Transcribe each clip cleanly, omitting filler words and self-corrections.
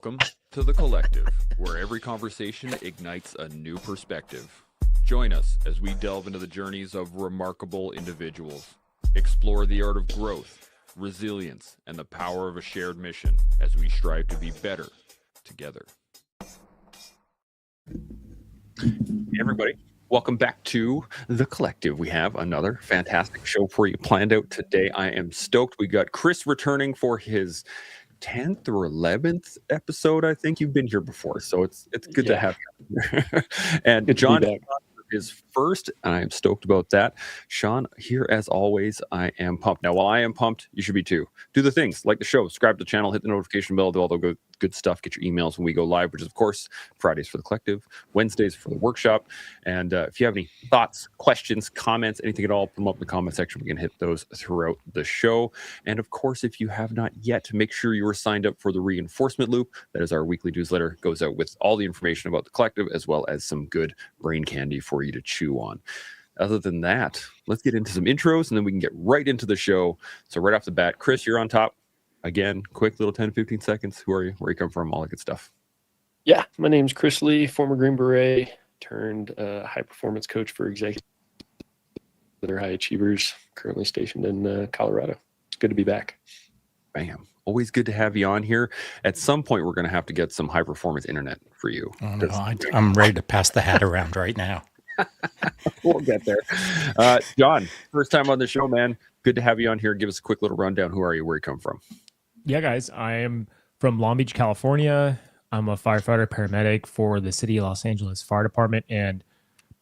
Welcome to The Collective, where every conversation ignites a new perspective. Join us as we delve into the journeys of remarkable individuals, explore the art of growth, resilience, and the power of a shared mission as we strive to be better together. Hey everybody, welcome back to The Collective. We have another fantastic show for you planned out today. I am stoked. We got Chris returning for his 10th or 11th episode. I think you've been here before, so it's good to have you here. And good John is first, and I am stoked about that. Sean, here as always, I am pumped. Now, while I am pumped, you should be too. Do the things, like the show, subscribe to the channel, hit the notification bell, do all the good stuff, get your emails when we go live, which is, of course, Fridays for the Collective, Wednesdays for the workshop. And if you have any thoughts, questions, comments, anything at all, put them up in the comment section. We can hit those throughout the show. And of course, if you have not yet, make sure you are signed up for the Reinforcement Loop. That is our weekly newsletter. It goes out with all the information about the Collective, as well as some good brain candy for you to chew on. Other than that, let's get into some intros, and then we can get right into the show. So right off the bat, Chris, you're on top. Again, quick little 10, 15 seconds. Who are you? Where you come from? All that good stuff. Yeah, my name's Chris Lee, former Green Beret, turned high performance coach for executives that are high achievers, currently stationed in Colorado. It's good to be back. Bam. Always good to have you on here. At some point, we're going to have to get some high performance internet for you. Oh, no, I'm ready to pass the hat around right now. We'll get there. John, first time on the show, man. Good to have you on here. Give us a quick little rundown. Who are you? Where you come from? Yeah, guys, I am from Long Beach, California. I'm a firefighter paramedic for the City of Los Angeles Fire Department, and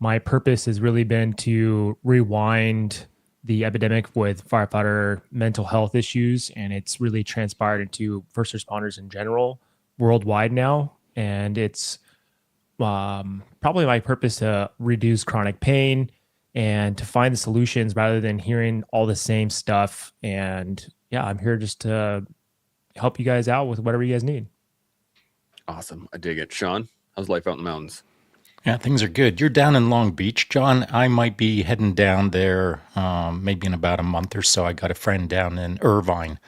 my purpose has really been to rewind the epidemic with firefighter mental health issues, and it's really transpired into first responders in general worldwide now, and it's probably my purpose to reduce chronic pain and to find the solutions rather than hearing all the same stuff. And yeah, I'm here just to help you guys out with whatever you guys need. Awesome. I dig it. Sean, how's life out in the mountains? Yeah, things are good. You're down in Long Beach, John. I might be heading down there maybe in about a month or so. I got a friend down in Irvine,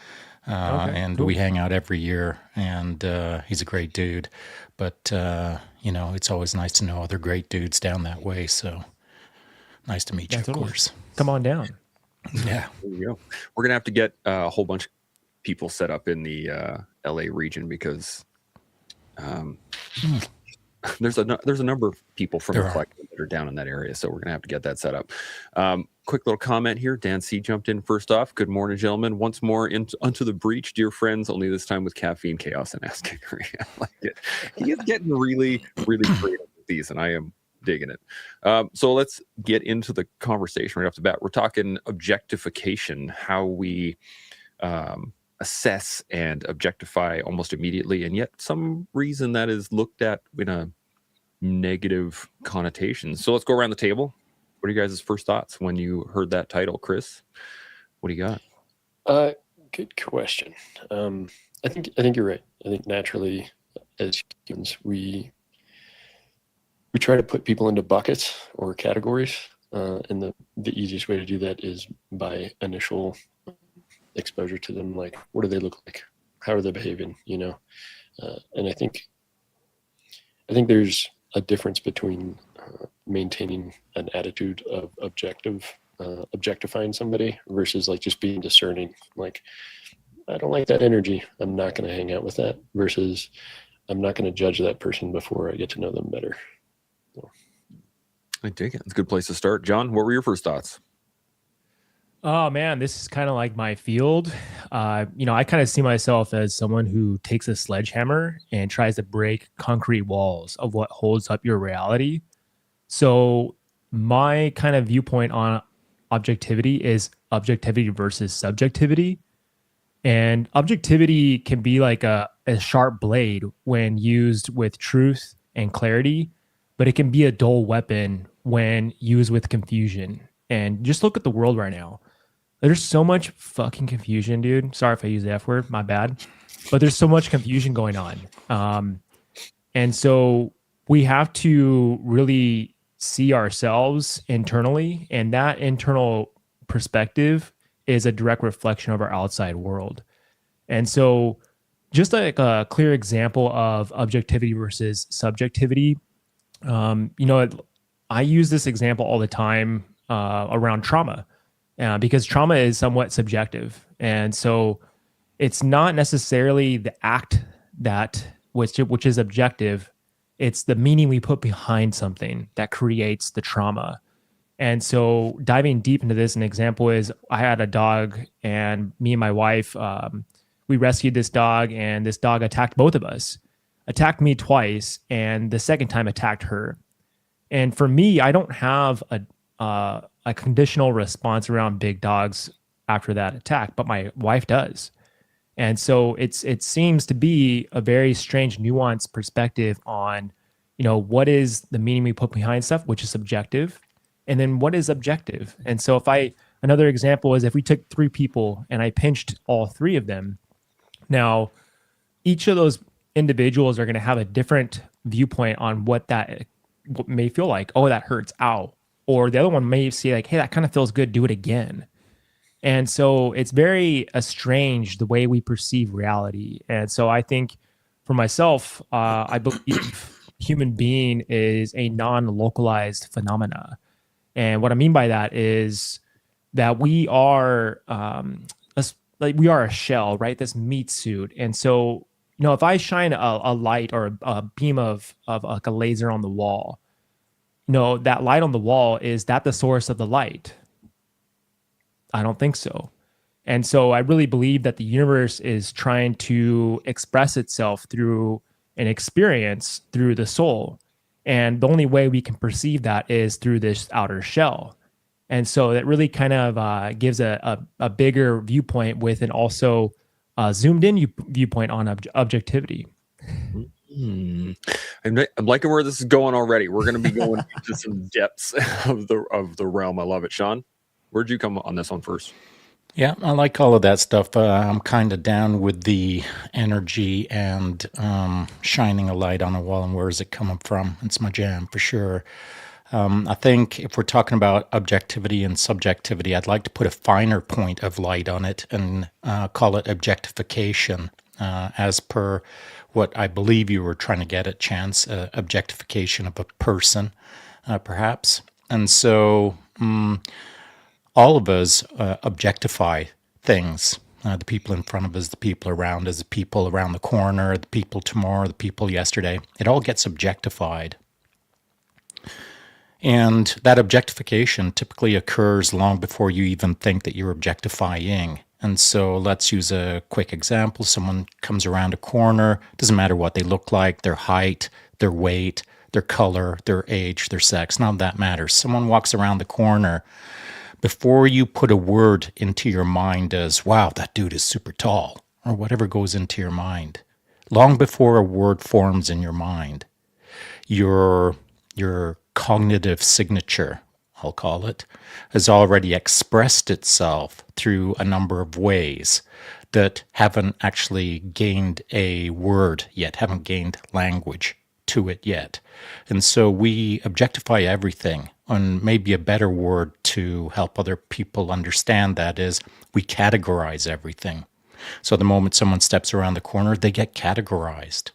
and cool. We hang out every year, and he's a great dude. But, it's always nice to know other great dudes down that way. So nice to meet you, totally. Of course. Come on down. Yeah. There you go. We're going to have to get a whole bunch of people set up in the LA region because there's a number of people from the Collective that are down in that area. So we're going to have to get that set up. Quick little comment here. Dan C. jumped in first off. Good morning, gentlemen. Once more onto the breach, dear friends, only this time with caffeine, chaos, and ass kickery. I like it. He is getting really, really creative with these, and I am digging it. So let's get into the conversation right off the bat. We're talking objectification, how we assess and objectify almost immediately, and yet some reason that is looked at in a negative connotation. So let's go around the table. What are you guys' first thoughts when you heard that title, Chris? What do you got? Good question. I think you're right. I think naturally, as humans, we try to put people into buckets or categories, and the easiest way to do that is by initial exposure to them. Like, what do they look like? How are they behaving? And I think there's a difference between maintaining an attitude of objectifying somebody versus like just being discerning. Like, I don't like that energy, I'm not going to hang out with that, versus I'm not going to judge that person before I get to know them better. So. I dig it. It's a good place to start. John, what were your first thoughts? Oh man, this is kind of like my field. I kind of see myself as someone who takes a sledgehammer and tries to break concrete walls of what holds up your reality. So my kind of viewpoint on objectivity is objectivity versus subjectivity. And objectivity can be like a sharp blade when used with truth and clarity, but it can be a dull weapon when used with confusion. And just look at the world right now. There's so much fucking confusion, dude. Sorry if I use the F word, my bad. But there's so much confusion going on. And so we have to really see ourselves internally. And that internal perspective is a direct reflection of our outside world. And so just like a clear example of objectivity versus subjectivity. I use this example all the time around trauma, because trauma is somewhat subjective, and so it's not necessarily the act that which is objective. It's the meaning we put behind something that creates the trauma. And so diving deep into this, an example is I had a dog, and me and my wife, we rescued this dog, and this dog attacked both of us, attacked me twice, and the second time attacked her. And for me, I don't have a conditional response around big dogs after that attack, but my wife does. And so it seems to be a very strange, nuanced perspective on, what is the meaning we put behind stuff, which is subjective, and then what is objective. And so another example is if we took 3 people and I pinched all 3 of them, now each of those individuals are going to have a different viewpoint on what may feel like. Oh, that hurts. Ow. Or the other one may say like, hey, that kind of feels good. Do it again. And so it's very strange the way we perceive reality. And so I think for myself, I believe human being is a non-localized phenomena. And what I mean by that is that we are we are a shell, right? This meat suit. And so, if I shine a light or a beam of like a laser on the wall, that light on the wall, is that the source of the light? I don't think so. And so I really believe that the universe is trying to express itself through an experience through the soul. And the only way we can perceive that is through this outer shell. And so that really kind of gives a bigger viewpoint with an also zoomed in viewpoint on objectivity. I'm liking where this is going already. We're going to be going into some depths of the realm. I love it. Sean, where'd you come on this one first? Yeah, I like all of that stuff. I'm kind of down with the energy and shining a light on a wall and where is it coming from. It's my jam for sure. I think if we're talking about objectivity and subjectivity, I'd like to put a finer point of light on it and call it objectification, as per what I believe you were trying to get at, Chance, objectification of a person, perhaps. And so all of us objectify things, the people in front of us, the people around us, the people around the corner, the people tomorrow, the people yesterday. It all gets objectified. And that objectification typically occurs long before you even think that you're objectifying. And so let's use a quick example. Someone comes around a corner, doesn't matter what they look like, their height, their weight, their color, their age, their sex, none of that matters. Someone walks around the corner, before you put a word into your mind as, wow, that dude is super tall, or whatever goes into your mind, long before a word forms in your mind, your cognitive signature, I'll call it, has already expressed itself through a number of ways that haven't actually gained a word yet, haven't gained language to it yet. And so we objectify everything. And maybe a better word to help other people understand that is we categorize everything. So the moment someone steps around the corner, they get categorized.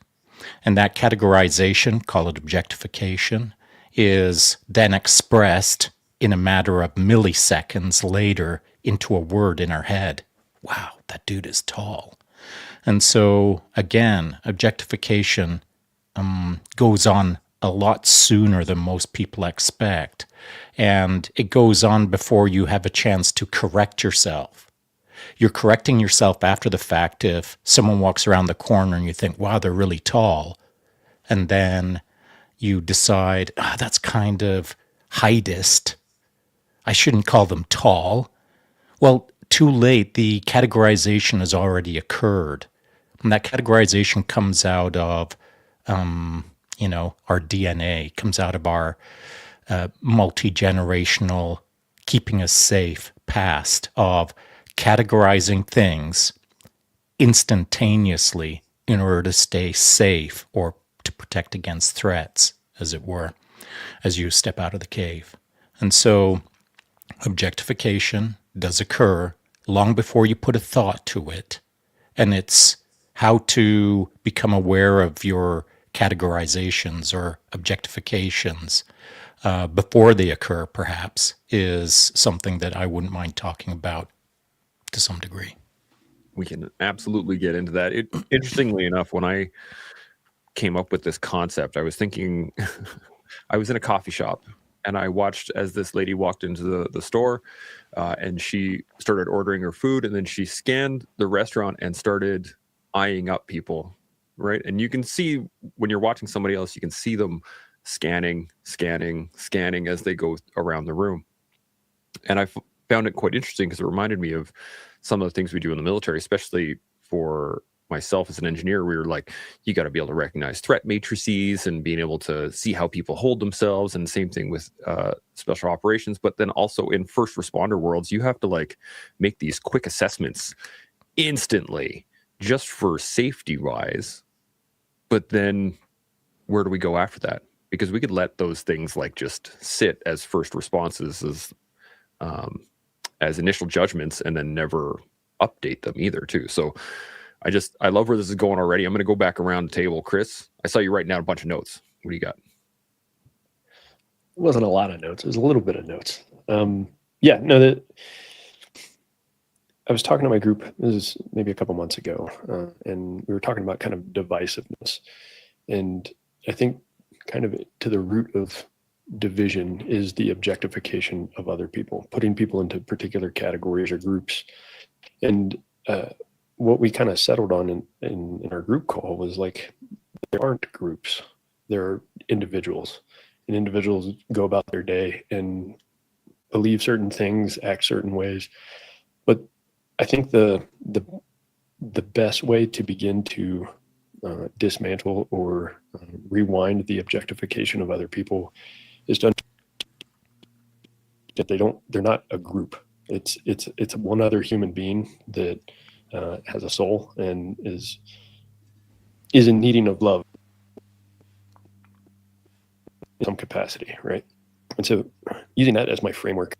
And that categorization, call it objectification, is then expressed in a matter of milliseconds later into a word in our head. Wow, that dude is tall. And so, again, objectification goes on a lot sooner than most people expect. And it goes on before you have a chance to correct yourself. You're correcting yourself after the fact if someone walks around the corner and you think, wow, they're really tall. And then you decide, that's kind of heightist. I shouldn't call them tall. Well, too late. The categorization has already occurred. And that categorization comes out of, our DNA, comes out of our multi-generational, keeping us safe past of categorizing things instantaneously in order to stay safe or to protect against threats, as it were, as you step out of the cave. And so objectification does occur long before you put a thought to it, and it's how to become aware of your categorizations or objectifications before they occur, perhaps, is something that I wouldn't mind talking about to some degree. We can absolutely get into that. Interestingly enough, when I came up with this concept, I was thinking, I was in a coffee shop and I watched as this lady walked into the store and she started ordering her food, and then she scanned the restaurant and started eyeing up people, right? And you can see when you're watching somebody else, you can see them scanning as they go around the room. And I found it quite interesting because it reminded me of some of the things we do in the military, especially for myself as an engineer. We were like, you got to be able to recognize threat matrices and being able to see how people hold themselves. And same thing with special operations. But then also in first responder worlds, you have to like make these quick assessments instantly just for safety wise. But then where do we go after that? Because we could let those things like just sit as first responses as initial judgments and then never update them either too. So I love where this is going already. I'm going to go back around the table. Chris, I saw you writing down a bunch of notes. What do you got? It wasn't a lot of notes. It was a little bit of notes. I was talking to my group, this is maybe a couple months ago, and we were talking about kind of divisiveness. And I think kind of to the root of division is the objectification of other people, putting people into particular categories or groups. And what we kind of settled on in our group call was like, there aren't groups, there are individuals. And individuals go about their day and believe certain things, act certain ways. But I think the best way to begin to dismantle or rewind the objectification of other people is to that they're not a group. It's one other human being that has a soul and is in needing of love in some capacity, right? And so using that as my framework,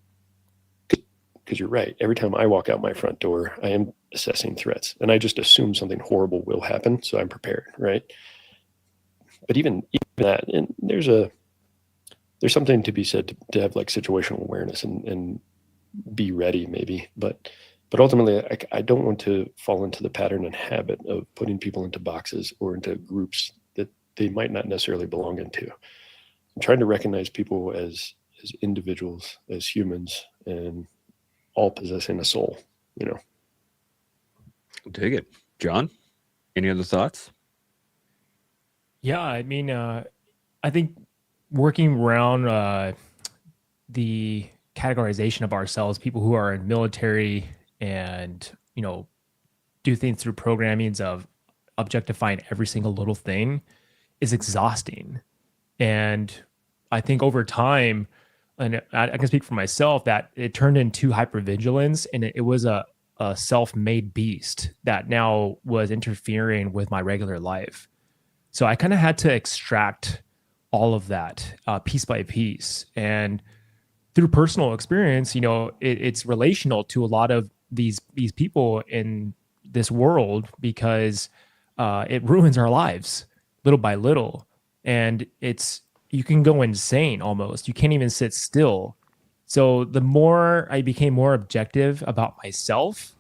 because you're right, every time I walk out my front door, I am assessing threats, and I just assume something horrible will happen, so I'm prepared, right? But even that, and there's something to be said to have like situational awareness and be ready maybe, but ultimately I don't want to fall into the pattern and habit of putting people into boxes or into groups that they might not necessarily belong into. I'm trying to recognize people as individuals, as humans, and all possessing a soul, you know. Dig it. John, any other thoughts? Yeah, I mean, I think working around the categorization of ourselves, people who are in military and, you know, do things through programmings of objectifying every single little thing is exhausting. And I think over time, and I can speak for myself, that it turned into hypervigilance, and it was a self-made beast that now was interfering with my regular life. So I kind of had to extract all of that piece by piece. And through personal experience, you know, it's relational to a lot of these people in this world, because it ruins our lives little by little. And you can go insane almost. You can't even sit still. So the more I became more objective about myself,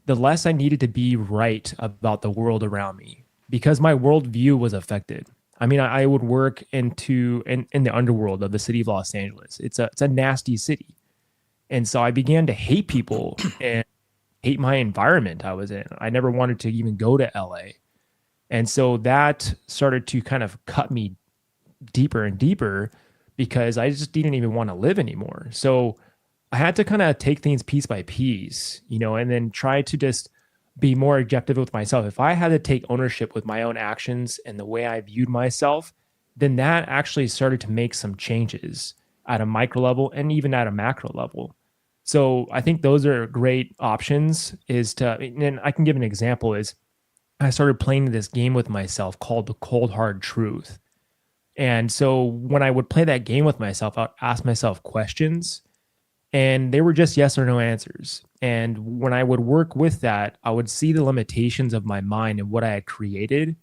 the less I needed to be right about the world around me, because my worldview was affected. I mean, I would work in the underworld of the city of Los Angeles. It's a nasty city. And so I began to hate people and hate my environment I was in. I never wanted to even go to LA. And so that started to kind of cut me deeper and deeper, because I just didn't even want to live anymore. So I had to kind of take things piece by piece, you know, and then try to just be more objective with myself. If I had to take ownership with my own actions and the way I viewed myself, then that actually started to make some changes at a micro level and even at a macro level. So I think those are great options. And I can give an example, is I started playing this game with myself called the Cold Hard Truth. And so when I would play that game with myself, I would ask myself questions, and they were just yes or no answers. And when I would work with that, I would see the limitations of my mind and what I had created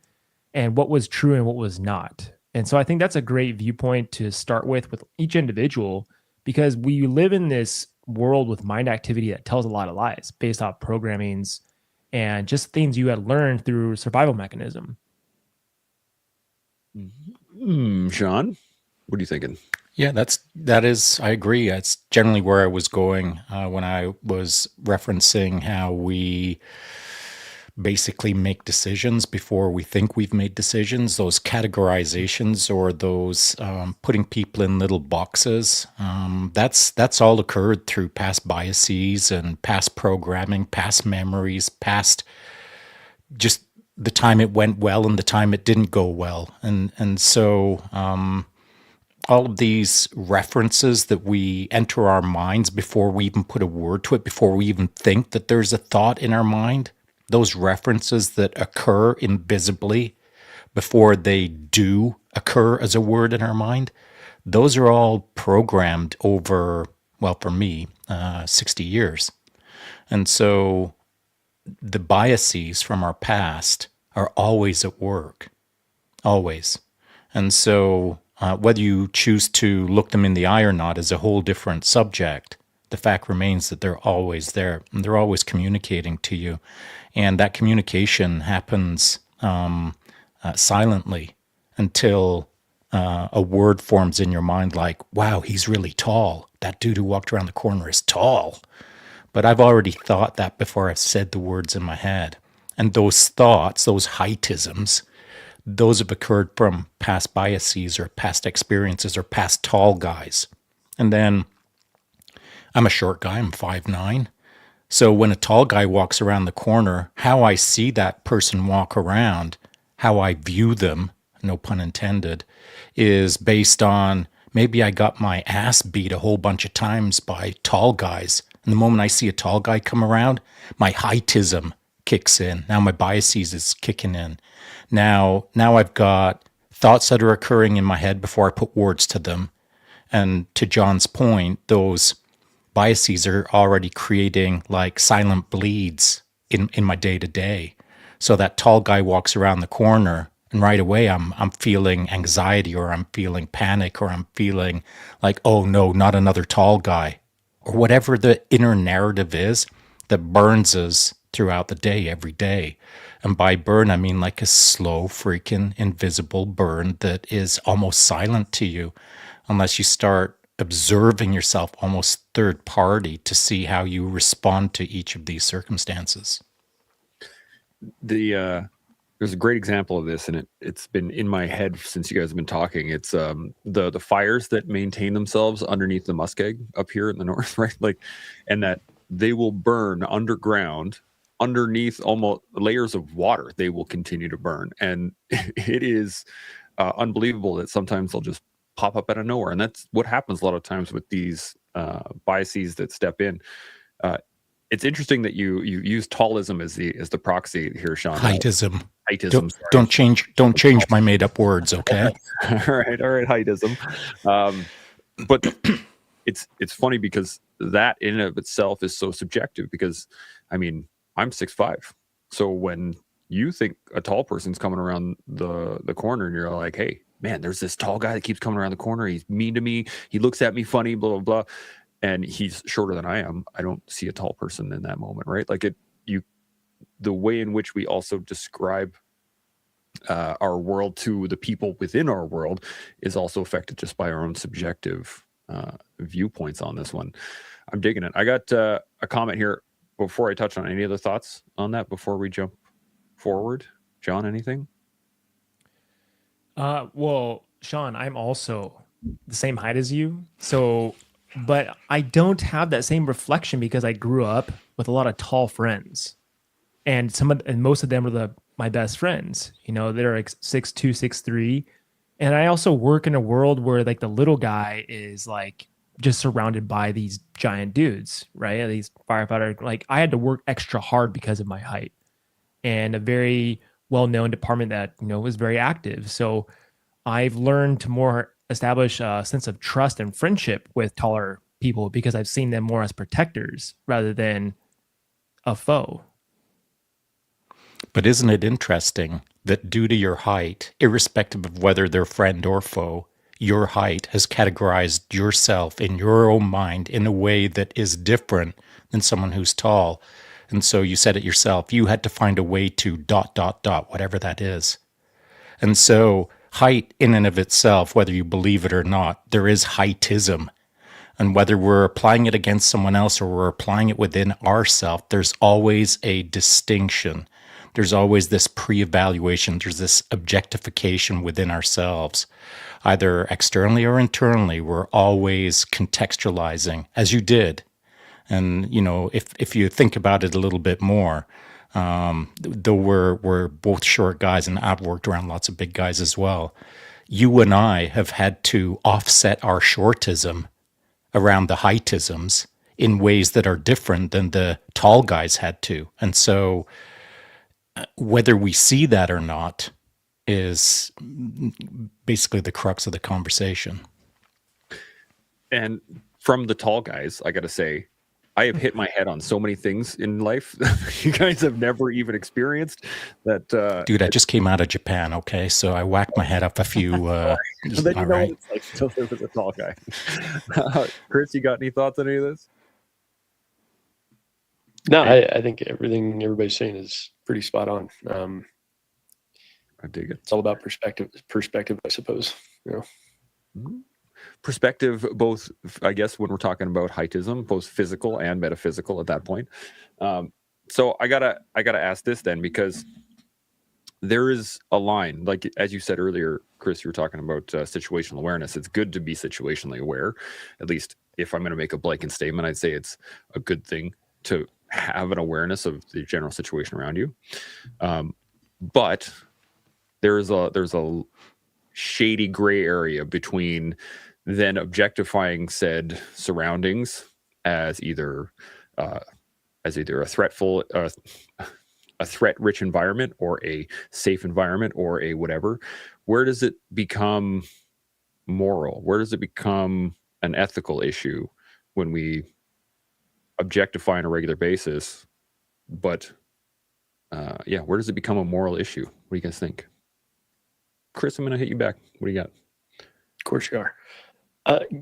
and what was true and what was not. And so I think that's a great viewpoint to start with each individual, because we live in this world with mind activity that tells a lot of lies based off programmings and just things you had learned through survival mechanism. Sean, what are you thinking? Yeah, that is. I agree. That's generally where I was going when I was referencing how we basically make decisions before we think we've made decisions. Those categorizations or those putting people in little boxes. That's all occurred through past biases and past programming, past memories, past just the time it went well and the time it didn't go well, and so. All of these references that we enter our minds before we even put a word to it, before we even think that there's a thought in our mind, those references that occur invisibly before they do occur as a word in our mind, those are all programmed over, well, for me, 60 years. And so the biases from our past are always at work, always. And so whether you choose to look them in the eye or not is a whole different subject. The fact remains that they're always there, and they're always communicating to you. And that communication happens silently until a word forms in your mind like, wow, he's really tall. That dude who walked around the corner is tall. But I've already thought that before I've said the words in my head. And those thoughts, those heightisms, those have occurred from past biases or past experiences or past tall guys. And then I'm a short guy, I'm 5'9". So when a tall guy walks around the corner, how I see that person walk around, how I view them, no pun intended, is based on maybe I got my ass beat a whole bunch of times by tall guys. And the moment I see a tall guy come around, my heightism kicks in. Now my biases is kicking in. Now I've got thoughts that are occurring in my head before I put words to them. And to John's point, those biases are already creating like silent bleeds in my day-to-day. So that tall guy walks around the corner and right away I'm feeling anxiety, or I'm feeling panic, or I'm feeling like, oh no, not another tall guy, or whatever the inner narrative is that burns us throughout the day, every day. And by burn, I mean like a slow, freaking invisible burn that is almost silent to you, unless you start observing yourself almost third party to see how you respond to each of these circumstances. There's a great example of this, and it's been in my head since you guys have been talking. It's the fires that maintain themselves underneath the muskeg up here in the north, right? Like, and that they will burn underground, underneath almost layers of water. They will continue to burn, and it is unbelievable that sometimes they'll just pop up out of nowhere. And that's what happens a lot of times with these biases that step in. It's interesting that you use tallism as the proxy here, Sean. Heightism. Heightism. Don't change my made up words, okay? all right, heightism. But it's funny because that in and of itself is so subjective, because I mean, I'm 6'5". So when you think a tall person's coming around the corner and you're like, hey, man, there's this tall guy that keeps coming around the corner. He's mean to me. He looks at me funny, blah, blah, blah. And he's shorter than I am. I don't see a tall person in that moment, right? Like the way in which we also describe our world to the people within our world is also affected just by our own subjective viewpoints on this one. I'm digging it. I got a comment here before I touch on any other thoughts on that before we jump forward. John, anything? Well, Sean, I'm also the same height as you. So, but I don't have that same reflection because I grew up with a lot of tall friends, and most of them are my best friends. You know, they're like 6'2", 6'3", and I also work in a world where like the little guy is like just surrounded by these giant dudes, right? These firefighter. Like I had to work extra hard because of my height, and a very well-known department that was very active. So I've learned to more establish a sense of trust and friendship with taller people because I've seen them more as protectors rather than a foe. But isn't it interesting that due to your height, irrespective of whether they're friend or foe, your height has categorized yourself in your own mind in a way that is different than someone who's tall. And so you said it yourself, you had to find a way to ... whatever that is. And so height in and of itself, whether you believe it or not, there is heightism. And whether we're applying it against someone else or we're applying it within ourself, there's always a distinction. There's always this pre-evaluation. There's this objectification within ourselves. Either externally or internally, we're always contextualizing, as you did. And, you know, if you think about it a little bit more, though we're both short guys, and I've worked around lots of big guys as well, you and I have had to offset our shortism around the heightisms in ways that are different than the tall guys had to. And so whether we see that or not is basically the crux of the conversation. And from the tall guys, I got to say, I have hit my head on so many things in life you guys have never even experienced. That dude, I just came out of Japan. Okay, so I whacked my head up a few. So then you all know right. what it's like to live with a tall guy. Chris, you got any thoughts on any of this? No, I think everything everybody's saying is pretty spot on. I dig it. It's all about perspective, I suppose. You know. Mm-hmm. Perspective, both, I guess, when we're talking about heightism, both physical and metaphysical at that point. So I gotta ask this then, because there is a line, like as you said earlier, Chris, you were talking about situational awareness. It's good to be situationally aware. At least if I'm going to make a blanket statement, I'd say it's a good thing to have an awareness of the general situation around you. But there's a shady gray area between then objectifying said surroundings as either a threat-rich environment or a safe environment or a whatever. Where does it become moral? Where does it become an ethical issue when we objectify on a regular basis? But where does it become a moral issue? What do you guys think? Chris, I'm going to hit you back. What do you got? Of course you are.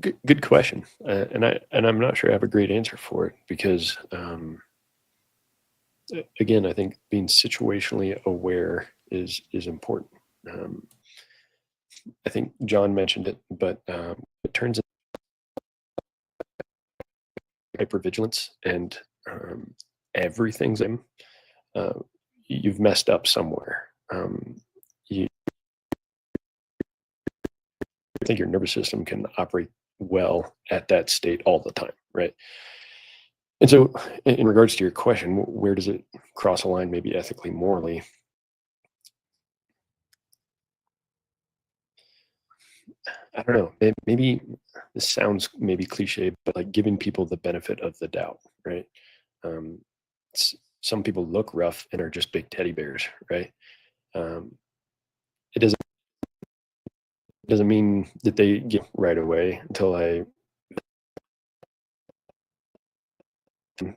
Good question, and I'm not sure I have a great answer for it because, again, I think being situationally aware is important. I think John mentioned it, but it turns into hypervigilance and everything's in. You've messed up somewhere. I think your nervous system can operate well at that state all the time, right? And so in regards to your question, where does it cross a line, maybe ethically, morally? I don't know. Maybe this sounds maybe cliche, but like giving people the benefit of the doubt, right? Some people look rough and are just big teddy bears, right? It doesn't mean that they get right away until I,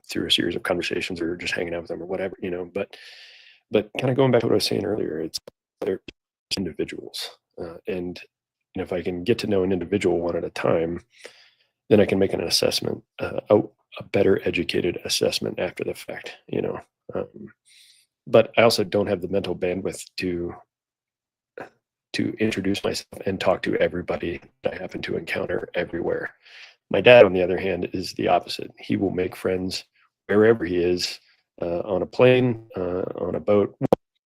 through a series of conversations or just hanging out with them or whatever, you know, but kind of going back to what I was saying earlier, they're individuals. And if I can get to know an individual one at a time, then I can make an assessment, a better educated assessment after the fact, you know. But I also don't have the mental bandwidth to introduce myself and talk to everybody that I happen to encounter everywhere. My dad, on the other hand, is the opposite. He will make friends wherever he is, on a plane, on a boat,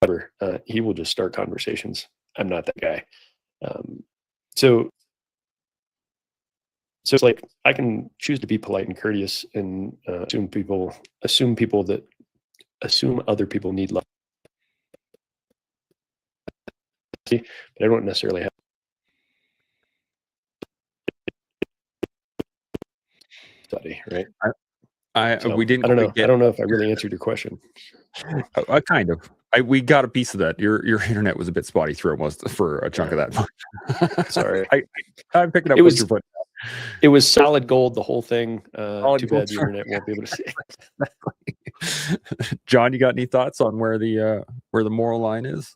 whatever. He will just start conversations. I'm not that guy. So it's like I can choose to be polite and courteous and assume other people need love. But I don't necessarily have study, right? We didn't. I don't know. I don't know if I really answered your question. Kind of. We got a piece of that. Your internet was a bit spotty through almost for a chunk of that. Sorry. I'm picking up. It was solid gold, the whole thing. Too bad the internet won't be able to see it. John, you got any thoughts on where the moral line is?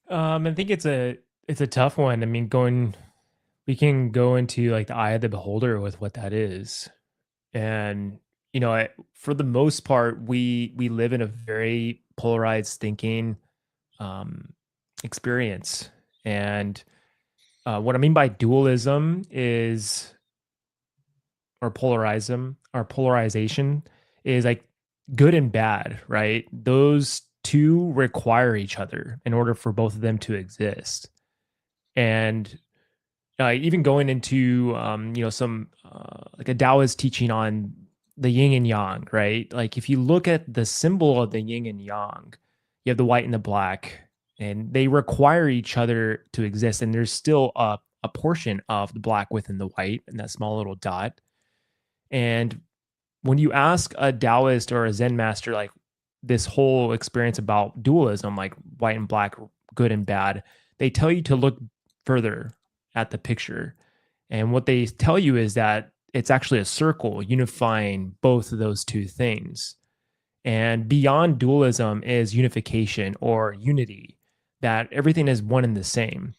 I think it's a tough one. I mean, we can go into like the eye of the beholder with what that is. And for the most part, we live in a very polarized thinking um, experience. And what I mean by dualism is, or polarization is like good and bad, right? Those two require each other in order for both of them to exist. And even going into some like a Taoist teaching on the yin and yang, right? Like if you look at the symbol of the yin and yang, you have the white and the black, and they require each other to exist. And there's still a portion of the black within the white and that small little dot. And when you ask a Taoist or a Zen master, like this whole experience about dualism, like white and black, good and bad, they tell you to look further at the picture. And what they tell you is that it's actually a circle unifying both of those two things. And beyond dualism is unification or unity, that everything is one and the same.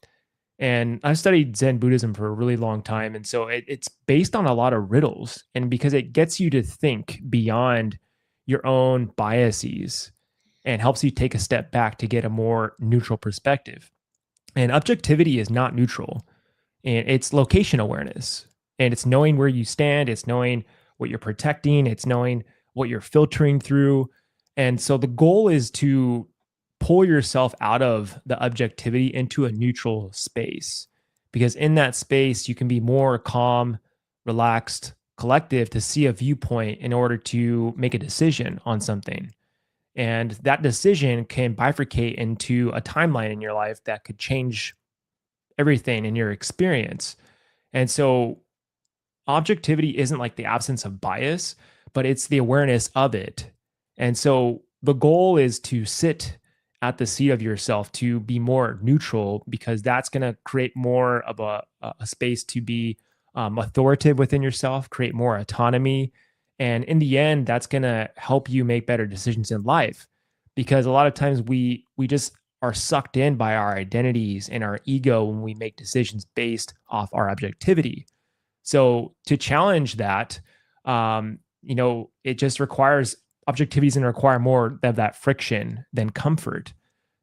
And I've studied Zen Buddhism for a really long time. And so it's based on a lot of riddles. And because it gets you to think beyond your own biases and helps you take a step back to get a more neutral perspective. And objectivity is not neutral. And it's location awareness. And it's knowing where you stand. It's knowing what you're protecting. It's knowing what you're filtering through. And so the goal is to pull yourself out of the objectivity into a neutral space, because in that space you can be more calm, relaxed, collective to see a viewpoint in order to make a decision on something. And that decision can bifurcate into a timeline in your life that could change everything in your experience. And so objectivity isn't like the absence of bias, but it's the awareness of it. And so the goal is to sit at the seat of yourself, to be more neutral, because that's going to create more of a space to be authoritative within yourself, create more autonomy. And in the end, that's going to help you make better decisions in life, because a lot of times we just are sucked in by our identities and our ego when we make decisions based off our objectivity. So to challenge that, it just requires objectivity is going to require more of that friction than comfort.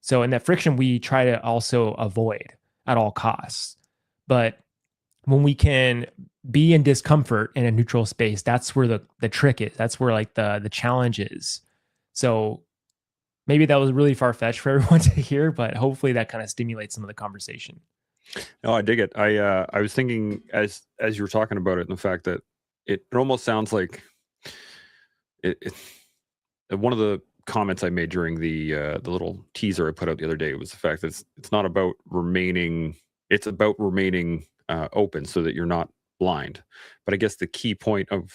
So in that friction, we try to also avoid at all costs. But when we can be in discomfort in a neutral space, that's where the trick is. That's where like the challenge is. So maybe that was really far-fetched for everyone to hear, but hopefully that kind of stimulates some of the conversation. No, I dig it. I was thinking as you were talking about it, and the fact that it almost sounds like it one of the comments I made during the little teaser I put out the other day was the fact that it's not about remaining. It's about remaining open so that you're not blind. But I guess the key point of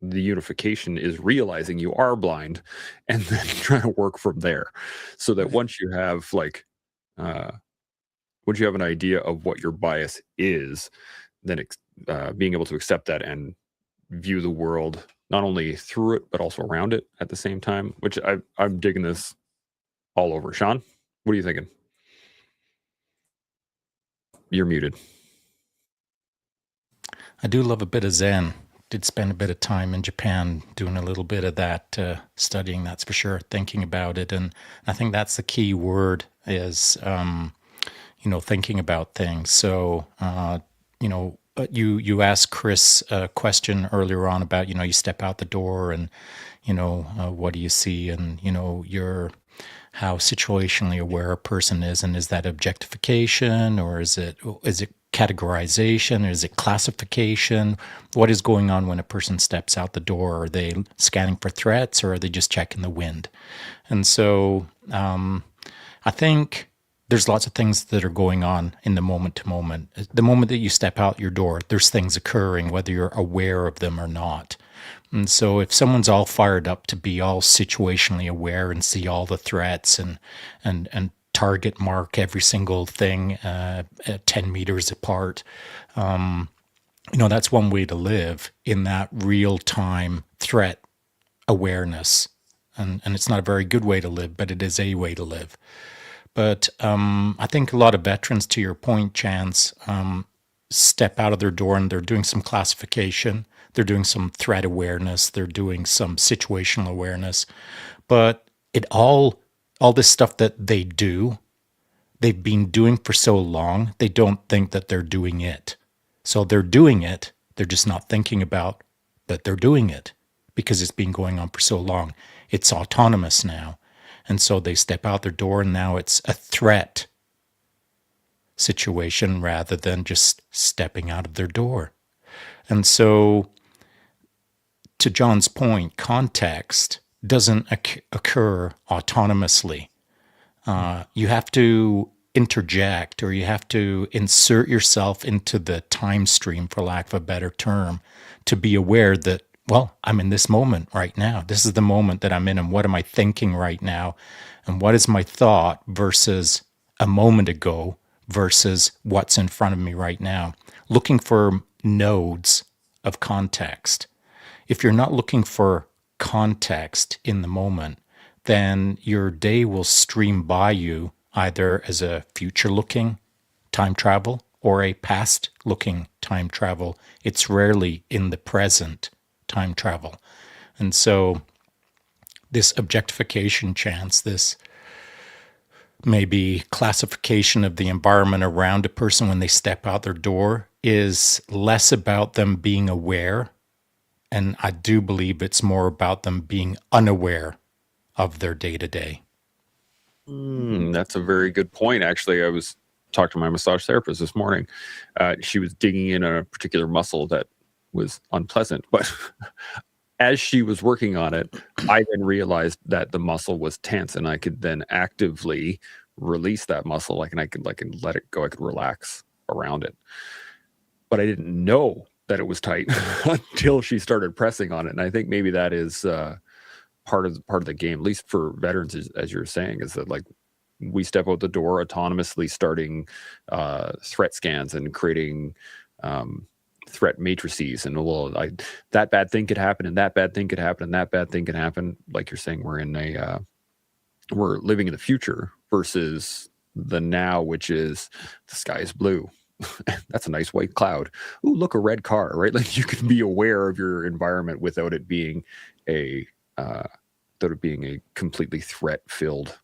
the unification is realizing you are blind and then trying to work from there, so that once you have once you have an idea of what your bias is, then being able to accept that and view the world not only through it but also around it at the same time. Which I'm digging this all over. Sean, what are you thinking? You're muted. I do love a bit of Zen. Did spend a bit of time in Japan doing a little bit of that, studying, that's for sure, thinking about it. And I think that's the key word is, thinking about things. So, you asked Chris a question earlier on about, you step out the door and, what do you see? And, how situationally aware a person is. And is that objectification, or is it categorization? Is it classification? What is going on when a person steps out the door? Are they scanning for threats, or are they just checking the wind? And so I think there's lots of things that are going on in the moment to moment. The moment that you step out your door, there's things occurring, whether you're aware of them or not. And so if someone's all fired up to be all situationally aware and see all the threats and target mark every single thing at 10 meters apart, that's one way to live in that real-time threat awareness. And it's not a very good way to live, but it is a way to live. But I think a lot of veterans, to your point, Chance, step out of their door and they're doing some classification. They're doing some threat awareness. They're doing some situational awareness. But all this stuff that they do, they've been doing for so long, they don't think that they're doing it. So they're doing it. They're just not thinking about that they're doing it because it's been going on for so long. It's autonomous now. And so they step out their door and now it's a threat situation rather than just stepping out of their door. And so, to John's point, context doesn't occur autonomously. You have to interject, or you have to insert yourself into the time stream, for lack of a better term, to be aware that, well, I'm in this moment right now. This is the moment that I'm in, and what am I thinking right now? And what is my thought versus a moment ago versus what's in front of me right now? Looking for nodes of context. If you're not looking for context in the moment, then your day will stream by you either as a future-looking time travel or a past-looking time travel. It's rarely in the present time travel. And so this objectification, Chance, this maybe classification of the environment around a person when they step out their door, is less about them being aware. And I do believe it's more about them being unaware of their day-to-day. That's a very good point. Actually, I was talking to my massage therapist this morning. She was digging in a particular muscle that was unpleasant, but as she was working on it, I then realized that the muscle was tense, and I could then actively release that muscle. I could let it go. I could relax around it, but I didn't know that it was tight until she started pressing on it. And I think maybe that is part of the game, at least for veterans, as you're saying, is that like we step out the door autonomously, starting threat scans and creating threat matrices, and that bad thing could happen, and that bad thing could happen, and that bad thing could happen. Like you're saying, we're living in the future versus the now, which is the sky is blue. That's a nice white cloud. Ooh, look, a red car, right? Like you can be aware of your environment without it being a completely threat-filled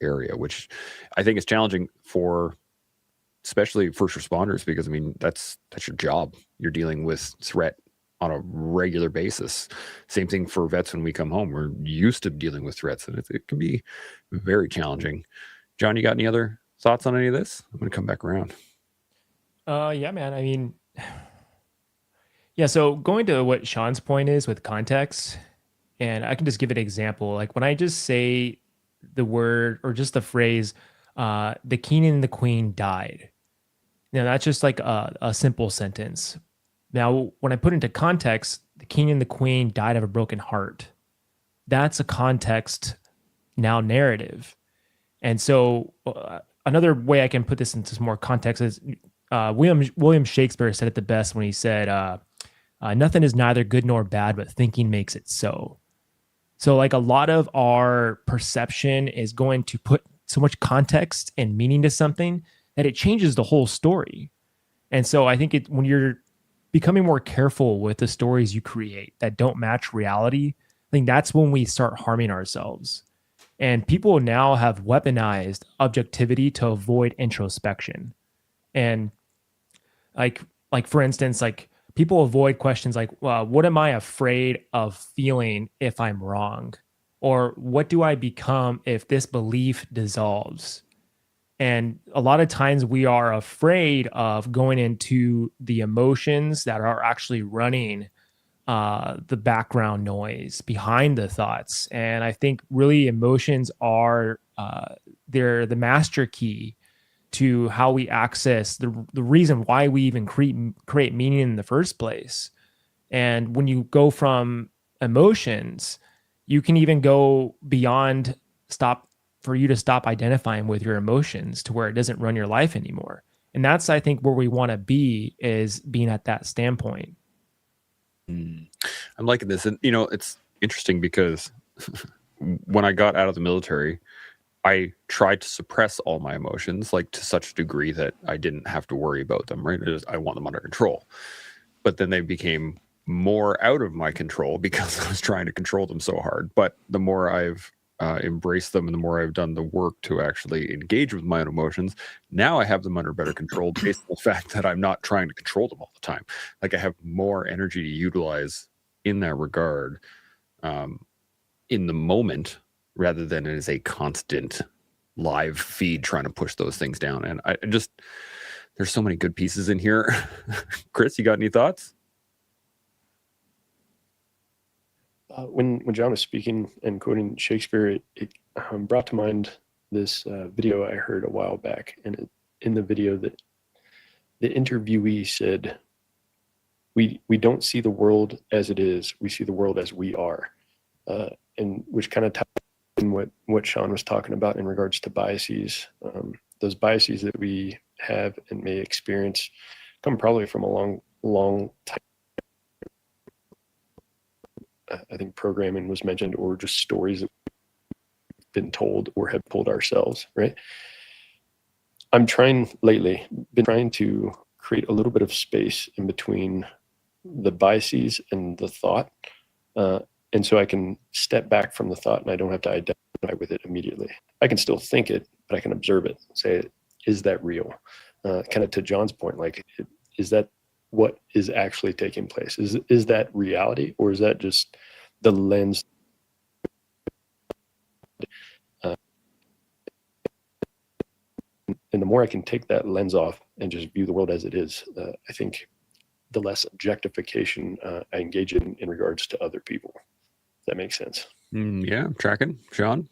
area, which I think is challenging for especially first responders, because I mean that's your job. You're dealing with threat on a regular basis. Same thing for vets when we come home. We're used to dealing with threats, and it can be very challenging. John, you got any other thoughts on any of this? I'm going to come back around. Yeah, man. I mean, yeah. So going to what Sean's point is with context, and I can just give an example. Like when I just say the word or just the phrase, the king and the queen died. Now that's just like a simple sentence. Now, when I put into context, the king and the queen died of a broken heart. That's a context now narrative. And so another way I can put this into some more context is William Shakespeare said it the best when he said, nothing is neither good nor bad, but thinking makes it so. So like a lot of our perception is going to put so much context and meaning to something that it changes the whole story. And so I think when you're becoming more careful with the stories you create that don't match reality, I think that's when we start harming ourselves. And people now have weaponized objectivity to avoid introspection. And like for instance, like people avoid questions like, well, what am I afraid of feeling if I'm wrong? Or what do I become if this belief dissolves? And a lot of times we are afraid of going into the emotions that are actually running the background noise behind the thoughts. And I think really emotions are they're the master key to how we access the reason why we even create meaning in the first place. And when you go from emotions, you can even go beyond for you to stop identifying with your emotions to where it doesn't run your life anymore. And that's, I think, where we want to be, is being at that standpoint. I'm liking this. And, it's interesting because when I got out of the military, I tried to suppress all my emotions, like to such a degree that I didn't have to worry about them, right? I want them under control. But then they became more out of my control because I was trying to control them so hard. But the more I've embraced them and the more I've done the work to actually engage with my own emotions, now I have them under better control based on the fact that I'm not trying to control them all the time. Like I have more energy to utilize in that regard in the moment rather than as a constant live feed trying to push those things down. And I just, there's so many good pieces in here. Chris, you got any thoughts? When John was speaking and quoting Shakespeare, it brought to mind this video I heard a while back. And in the video, that the interviewee said, we don't see the world as it is, we see the world as we are. And which kind of ties in what Sean was talking about in regards to biases. Those biases that we have and may experience come probably from a long time. I think programming was mentioned, or just stories that we've been told or have told ourselves, right? Been trying to create a little bit of space in between the biases and the thought. And so I can step back from the thought and I don't have to identify with it immediately. I can still think it, but I can observe it and say, is that real? Kind of to John's point, like, is that what is actually taking place? Is that reality, or is that just the lens? And the more I can take that lens off and just view the world as it is, I think the less objectification I engage in regards to other people. If that makes sense. Yeah, I'm tracking. Sean,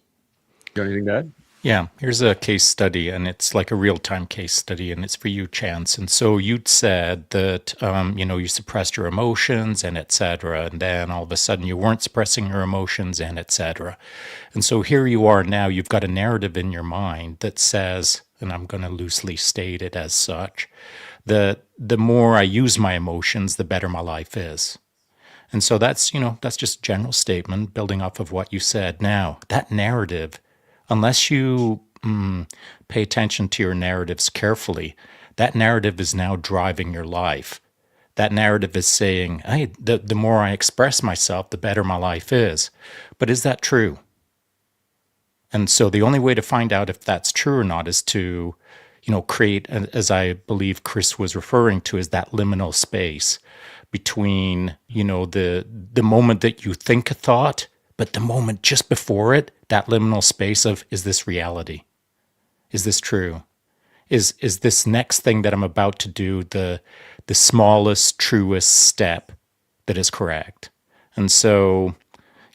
got anything to add? Yeah, here's a case study, and it's like a real-time case study, and it's for you, Chance. And so you'd said that, you suppressed your emotions and et cetera, and then all of a sudden you weren't suppressing your emotions and et cetera. And so here you are now, you've got a narrative in your mind that says, and I'm going to loosely state it as such, that the more I use my emotions, the better my life is. And so that's just a general statement building off of what you said. Now, that narrative, unless you pay attention to your narratives carefully, that narrative is now driving your life. That narrative is saying, hey, the more I express myself, the better my life is. But is that true? And so the only way to find out if that's true or not is to, create, as I believe Chris was referring to, is that liminal space between, the moment that you think a thought, but the moment just before it, that liminal space of, is this reality? Is this true? Is this next thing that I'm about to do the smallest, truest step that is correct? And so,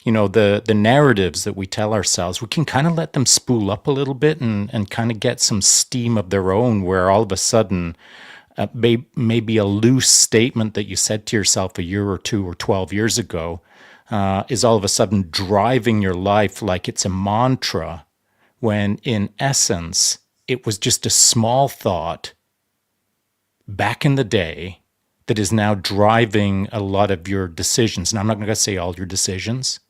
the narratives that we tell ourselves, we can kind of let them spool up a little bit and kind of get some steam of their own, where all of a sudden, maybe a loose statement that you said to yourself a year or 2 or 12 years ago is all of a sudden driving your life like it's a mantra, when in essence, it was just a small thought back in the day that is now driving a lot of your decisions. And I'm not going to say all your decisions.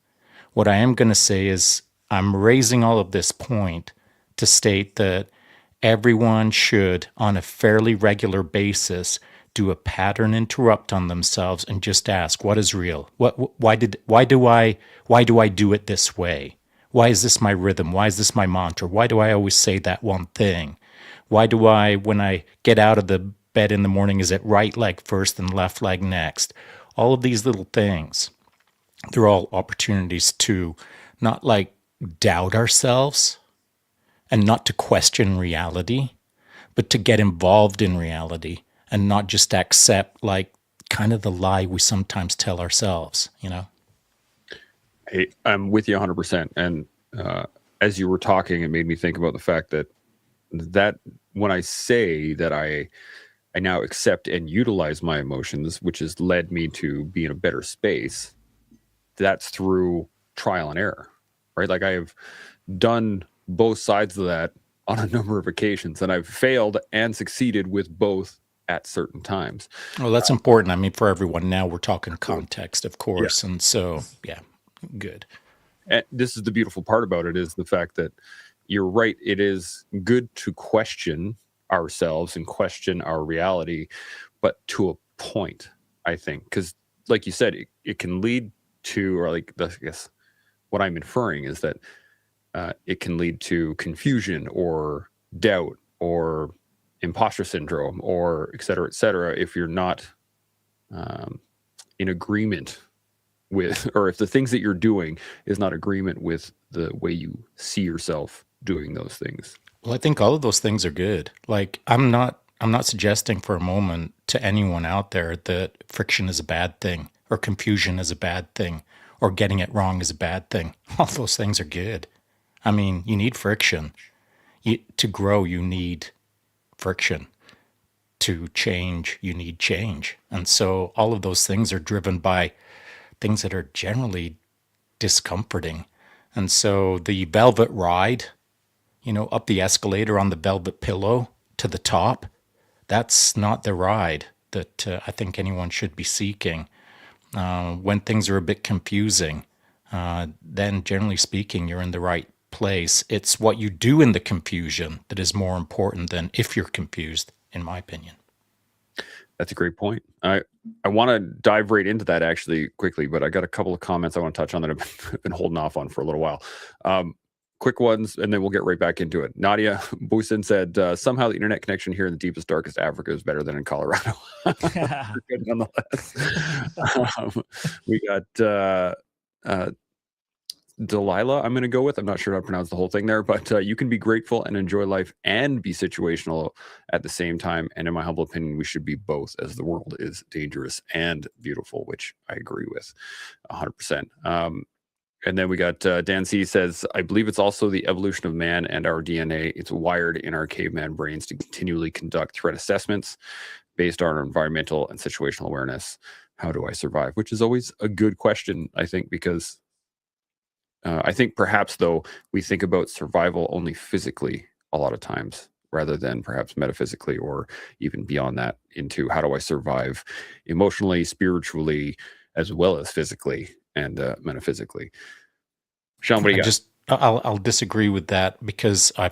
What I am going to say is I'm raising all of this point to state that everyone should, on a fairly regular basis, do a pattern interrupt on themselves and just ask, what is real? Why do I do it this way? Why is this my rhythm? Why is this my mantra? Why do I always say that one thing? Why do I, when I get out of the bed in the morning, is it right leg first and left leg next? All of these little things, they're all opportunities to not doubt ourselves and not to question reality, but to get involved in reality and not just accept kind of the lie we sometimes tell ourselves, Hey, I'm with you 100%. And as you were talking, it made me think about the fact that when I say that I now accept and utilize my emotions, which has led me to be in a better space, that's through trial and error, right? Like I have done both sides of that on a number of occasions, and I've failed and succeeded with both at certain times. Well, that's important. I mean, for everyone now, we're talking context, of course. Yeah. And so, yeah, good. And this is the beautiful part about it, is the fact that you're right. It is good to question ourselves and question our reality, but to a point, I think, because like you said, it can lead to, or like, I guess what I'm inferring is that it can lead to confusion or doubt or imposter syndrome or et cetera, if you're not in agreement with, or if the things that you're doing is not agreement with the way you see yourself doing those things. Well, I think all of those things are good. Like, I'm not suggesting for a moment to anyone out there that friction is a bad thing, or confusion is a bad thing, or getting it wrong is a bad thing. All those things are good. I mean, you need friction. To grow, you need friction. To change, you need change. And so all of those things are driven by things that are generally discomforting. And so the velvet ride, up the escalator on the velvet pillow to the top, that's not the ride that I think anyone should be seeking. When things are a bit confusing, then generally speaking, you're in the right place. It's what you do in the confusion that is more important than if you're confused, in my opinion. That's a great point. I want to dive right into that actually quickly, but I got a couple of comments I want to touch on that I've been holding off on for a little while. Quick ones, and then we'll get right back into it. Nadia Busin said, somehow the internet connection here in the deepest, darkest Africa is better than in Colorado. Good nonetheless. We got Delilah, I'm going to go with. I'm not sure how to pronounce the whole thing there, but you can be grateful and enjoy life and be situational at the same time. And in my humble opinion, we should be both, as the world is dangerous and beautiful, which I agree with 100%. And then we got Dan C says, I believe it's also the evolution of man and our DNA. It's wired in our caveman brains to continually conduct threat assessments based on our environmental and situational awareness. How do I survive? Which is always a good question, I think, because I think perhaps, though, we think about survival only physically a lot of times, rather than perhaps metaphysically or even beyond that, into how do I survive emotionally, spiritually, as well as physically and metaphysically. Sean, what do you got? I'll disagree with that, because I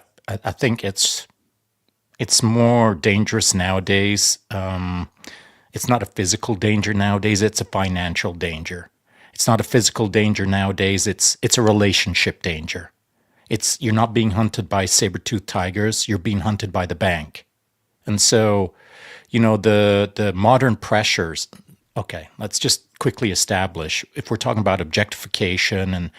think it's more dangerous nowadays. It's not a physical danger nowadays; it's a financial danger. It's not a physical danger nowadays. It's a relationship danger. You're not being hunted by saber-toothed tigers. You're being hunted by the bank. And so, the modern pressures. Okay, let's just quickly establish, if we're talking about objectification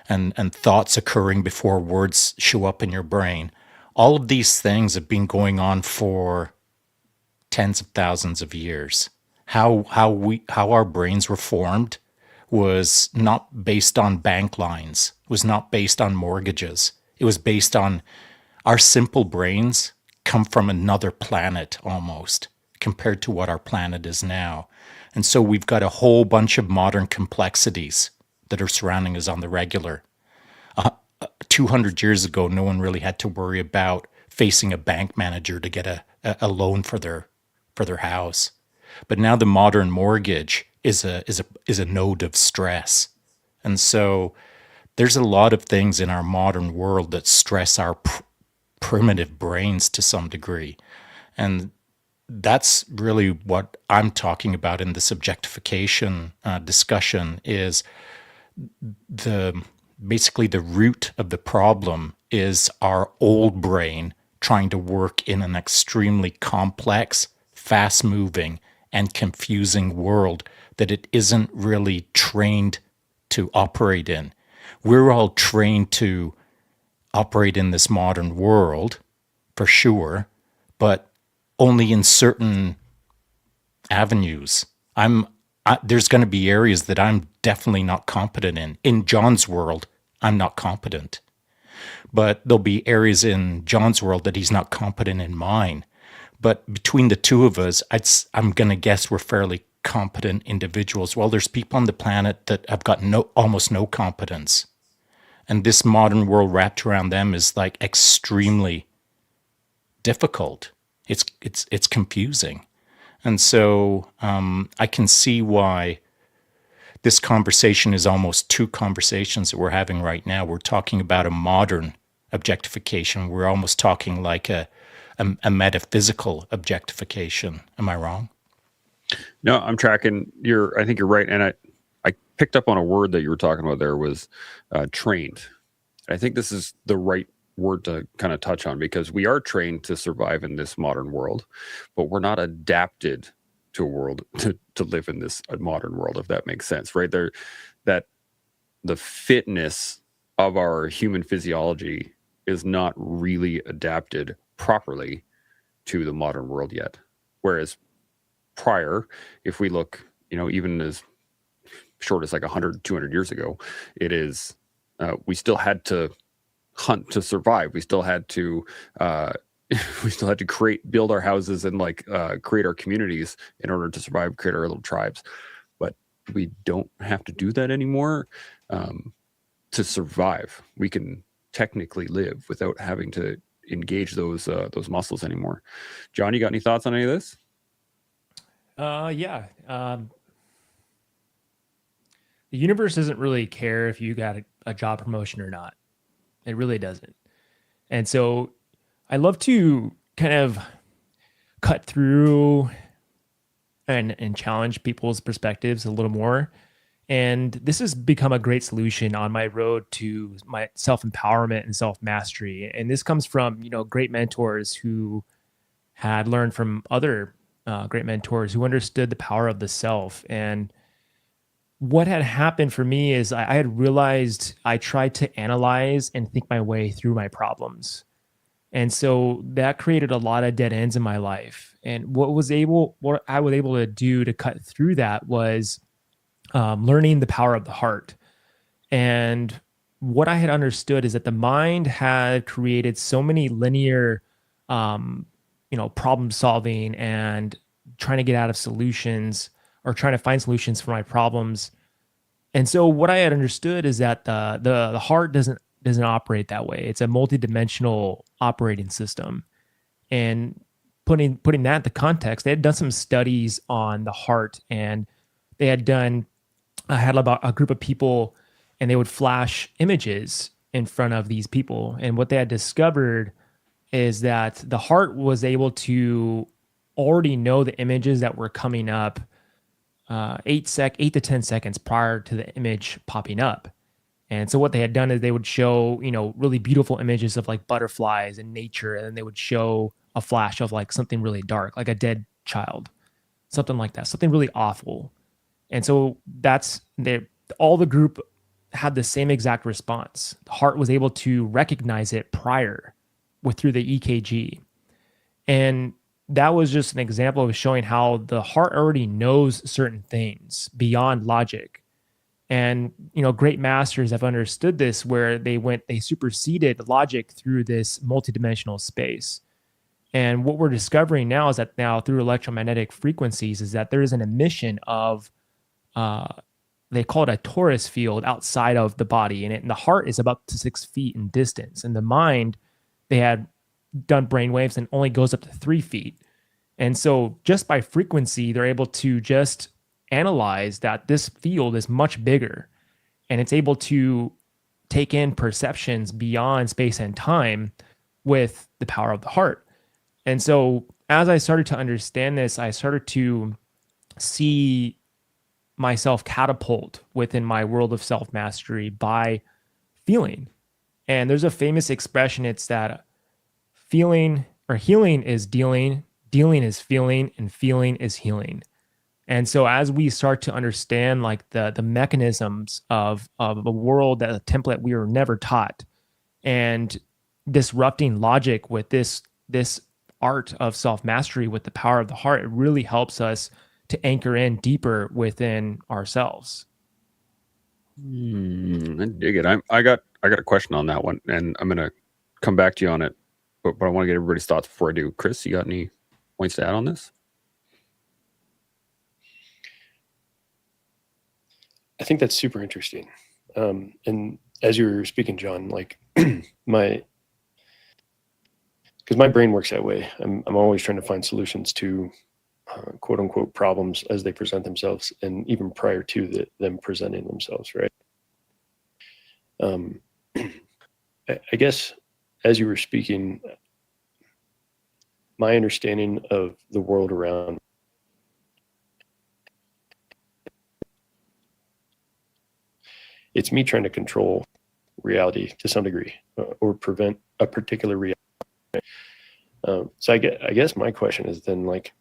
and thoughts occurring before words show up in your brain, all of these things have been going on for tens of thousands of years. How our brains were formed was not based on bank lines, was not based on mortgages. It was based on our simple brains come from another planet almost, compared to what our planet is now. And so we've got a whole bunch of modern complexities that are surrounding us on the regular. 200 years ago, no one really had to worry about facing a bank manager to get a loan for their house. But now the modern mortgage is a node of stress. And so there's a lot of things in our modern world that stress our primitive brains to some degree. And that's really what I'm talking about in this objectification discussion, is basically the root of the problem is our old brain trying to work in an extremely complex, fast-moving, and confusing world that it isn't really trained to operate in. We're all trained to operate in this modern world, for sure, but only in certain avenues. There's going to be areas that I'm definitely not competent in. In John's world, I'm not competent. But there'll be areas in John's world that he's not competent in mine. But between the two of us, I'm going to guess we're fairly competent individuals. Well, there's people on the planet that have got almost no competence. And this modern world wrapped around them is like extremely difficult. It's confusing. And so I can see why this conversation is almost two conversations that we're having right now. We're talking about a modern objectification. We're almost talking like a metaphysical objectification. Am I wrong? No, I'm tracking. I think you're right. And I picked up on a word that you were talking about there was trained. I think this is the right word to kind of touch on, because we are trained to survive in this modern world, but we're not adapted to a world to live in this modern world, if that makes sense, right? That the fitness of our human physiology is not really adapted properly to the modern world yet. Whereas prior, if we look, even as short as like 100, 200 years ago, it is, we still had to hunt to survive. We still had to, build our houses and create our communities in order to survive, create our little tribes. But we don't have to do that anymore to survive. We can technically live without having to engage those muscles anymore. John, you got any thoughts on any of this? Yeah. The universe doesn't really care if you got a job promotion or not. It really doesn't. And so I love to kind of cut through and challenge people's perspectives a little more. And this has become a great solution on my road to my self-empowerment and self-mastery. And this comes from, great mentors who had learned from other great mentors who understood the power of the self. And what had happened for me is I had realized I tried to analyze and think my way through my problems. And so that created a lot of dead ends in my life. And what I was able to do to cut through that was learning the power of the heart. And what I had understood is that the mind had created so many linear, problem solving and trying to get out of solutions or trying to find solutions for my problems. And so what I had understood is that the heart doesn't operate that way. It's a multidimensional operating system. And putting that into context, they had done some studies on the heart, and they had had about a group of people, and they would flash images in front of these people. And what they had discovered is that the heart was able to already know the images that were coming up 8 to 10 seconds prior to the image popping up. And so what they had done is they would show, really beautiful images of like butterflies and nature. And then they would show a flash of like something really dark, like a dead child, something like that, something really awful. And so all the group had the same exact response. The heart was able to recognize it through the EKG. And that was just an example of showing how the heart already knows certain things beyond logic. And, great masters have understood this, where they superseded logic through this multidimensional space. And what we're discovering now is that through electromagnetic frequencies is that there is an emission of, they call it a torus field outside of the body. And the heart is about to 6 feet in distance. And the mind, they had done brain waves and only goes up to 3 feet. And so just by frequency, they're able to just analyze that this field is much bigger, and it's able to take in perceptions beyond space and time with the power of the heart. And so as I started to understand this, I started to see myself catapult within my world of self-mastery by feeling. And there's a famous expression, it's that feeling or healing is dealing is feeling, and feeling is healing. And so as we start to understand like the mechanisms of a world, that a template we were never taught, and disrupting logic with this art of self-mastery with the power of the heart, it really helps us to anchor in deeper within ourselves. I dig it. I got a question on that one, and I'm gonna come back to you on it, but I want to get everybody's thoughts before I do. Chris, you got any points to add on this? I think that's super interesting. And as you were speaking, John, like because my brain works that way. I'm always trying to find solutions to quote unquote problems as they present themselves, and even prior to them presenting themselves, right? I guess as you were speaking, my understanding of the world around it's me trying to control reality to some degree, or prevent a particular reality. So I guess my question is then, like,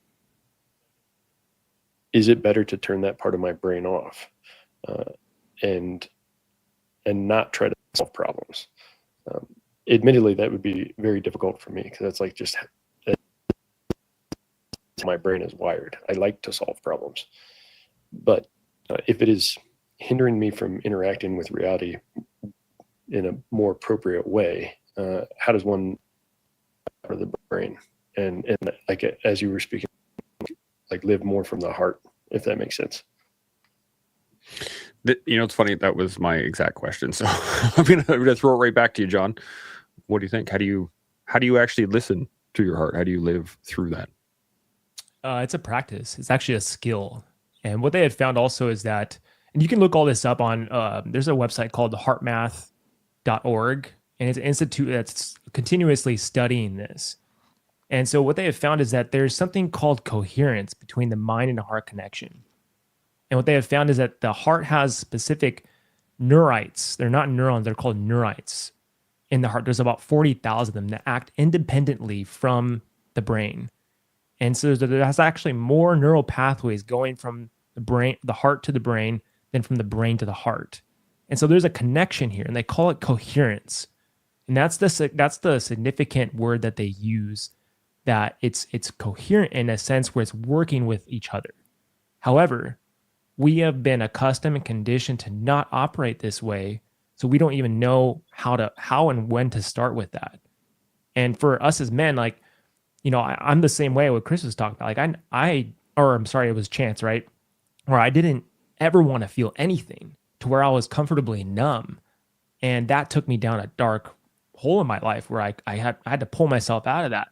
is it better to turn that part of my brain off, and not try to solve problems? Admittedly, that would be very difficult for me, because that's like just my brain is wired. I like to solve problems, but if it is hindering me from interacting with reality in a more appropriate way, how does one out of the brain and like, as you were speaking, like, live more from the heart, if that makes sense? It's funny, that was my exact question, so I'm gonna throw it right back to you, John. What do you think? How do you actually listen to your heart? How do you live through that? It's a practice. It's actually a skill. And what they had found also is that, and you can look all this up on, there's a website called heartmath.org, and it's an institute that's continuously studying this. And so what they have found is that there's something called coherence between the mind and the heart connection. And what they have found is that the heart has specific neurites. They're not neurons, they're called neurites in the heart. There's about 40,000 of them that act independently from the brain. And so there's actually more neural pathways going from the heart to the brain than from the brain to the heart. And so there's a connection here, and they call it coherence. And that's the significant word that they use, that it's coherent in a sense where it's working with each other. However, we have been accustomed and conditioned to not operate this way, so we don't even know how and when to start with that. And for us as men, like, I'm the same way what Chris was talking about. Like it was Chance, right? Where I didn't ever want to feel anything, to where I was comfortably numb. And that took me down a dark hole in my life where I had to pull myself out of that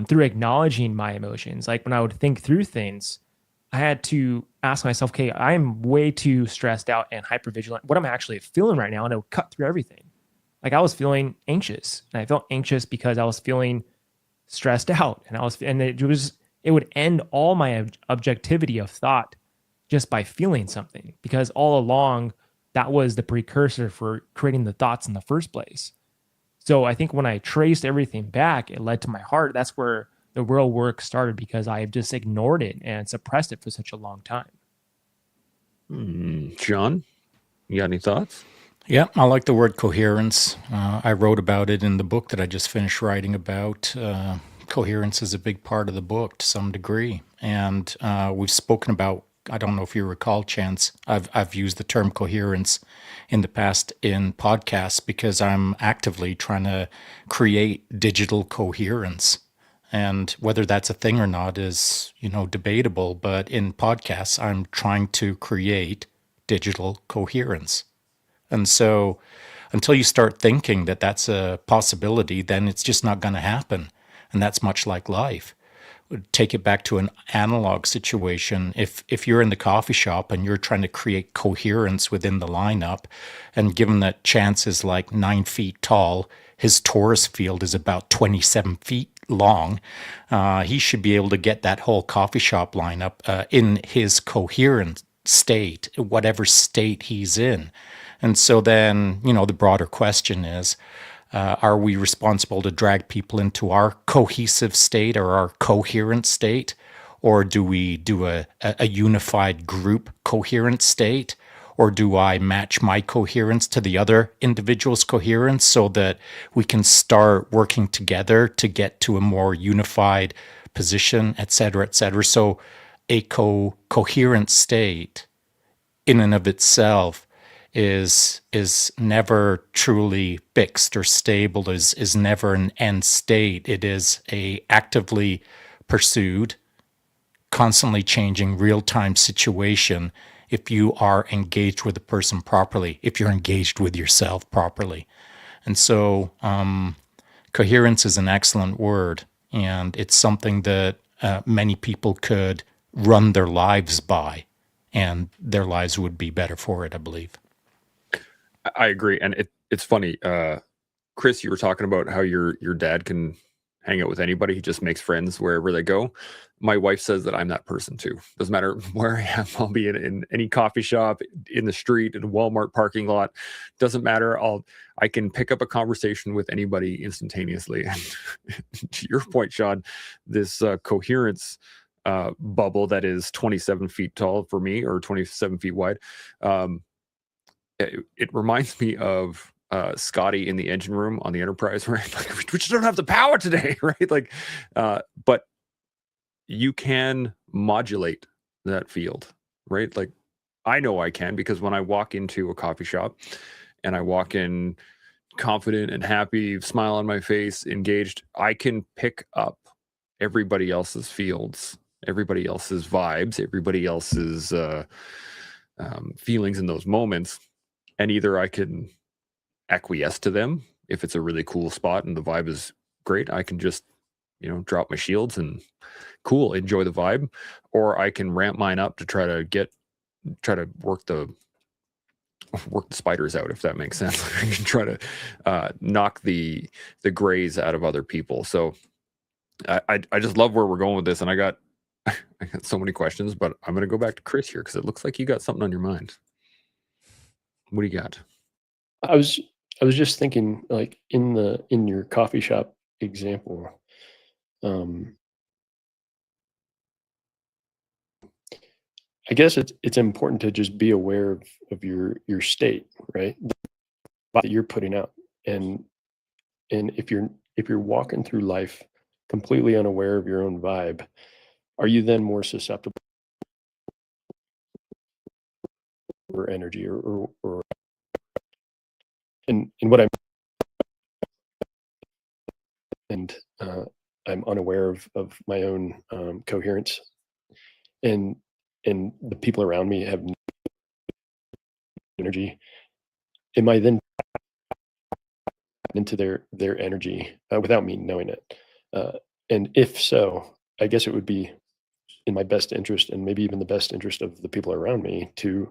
through acknowledging my emotions. Like, when I would think through things, I had to ask myself, okay, I'm way too stressed out and hypervigilant. What am I actually feeling right now? And it would cut through everything. Like, I was feeling anxious, and I felt anxious because I was feeling stressed out, and it would end all my objectivity of thought just by feeling something, because all along that was the precursor for creating the thoughts in the first place. So I think when I traced everything back, it led to my heart. That's where the real work started, because I just ignored it and suppressed it for such a long time. John, you got any thoughts? Yeah, I like the word coherence. I wrote about it in the book that I just finished writing about. Coherence is a big part of the book to some degree. And we've spoken about, I don't know if you recall, Chance, I've used the term coherence in the past in podcasts, because I'm actively trying to create digital coherence. And whether that's a thing or not is, debatable. But in podcasts, I'm trying to create digital coherence. And so until you start thinking that that's a possibility, then it's just not going to happen. And that's much like life. Take it back to an analog situation. If you're in the coffee shop and you're trying to create coherence within the lineup, and given that Chance is like 9 feet tall, his torus field is about 27 feet long, he should be able to get that whole coffee shop lineup in his coherent state, whatever state he's in. And so then, the broader question is, are we responsible to drag people into our cohesive state or our coherent state? Or do we do a unified group coherent state? Or do I match my coherence to the other individual's coherence so that we can start working together to get to a more unified position, et cetera, et cetera? So a coherent state in and of itself is never truly fixed or stable, is never an end state. It is a actively pursued, constantly changing real-time situation if you are engaged with a person properly, if you're engaged with yourself properly. And so coherence is an excellent word, and it's something that many people could run their lives by, and their lives would be better for it, I believe. I agree. And it's funny. Chris, you were talking about how your dad can hang out with anybody. He just makes friends wherever they go. My wife says that I'm that person too. Doesn't matter where I am. I'll be in any coffee shop, in the street, in a Walmart parking lot. Doesn't matter. I can pick up a conversation with anybody instantaneously. And to your point, Sean, this coherence bubble that is 27 feet tall for me, or 27 feet wide. It reminds me of Scotty in the engine room on the Enterprise, right? Like, we just don't have the power today, right? Like, but you can modulate that field, right? Like, I know I can, because when I walk into a coffee shop and I walk in confident and happy, smile on my face, engaged, I can pick up everybody else's fields, everybody else's vibes, everybody else's feelings in those moments. And either I can acquiesce to them if it's a really cool spot and the vibe is great. I can just, drop my shields and cool, enjoy the vibe. Or I can ramp mine up to try to work the spiders out, if that makes sense. I can try to knock the grays out of other people. So I just love where we're going with this, and I got so many questions, but I'm going to go back to Chris here because it looks like you got something on your mind. What do you got? I was just thinking, like, in your coffee shop example, I guess it's important to just be aware of your state, right? That you're putting out, and if you're walking through life completely unaware of your own vibe, are you then more susceptible or energy or and what I'm unaware of my own coherence, and the people around me have energy. Am I then into their energy without me knowing it? And if so, I guess it would be in my best interest, and maybe even the best interest of the people around me, to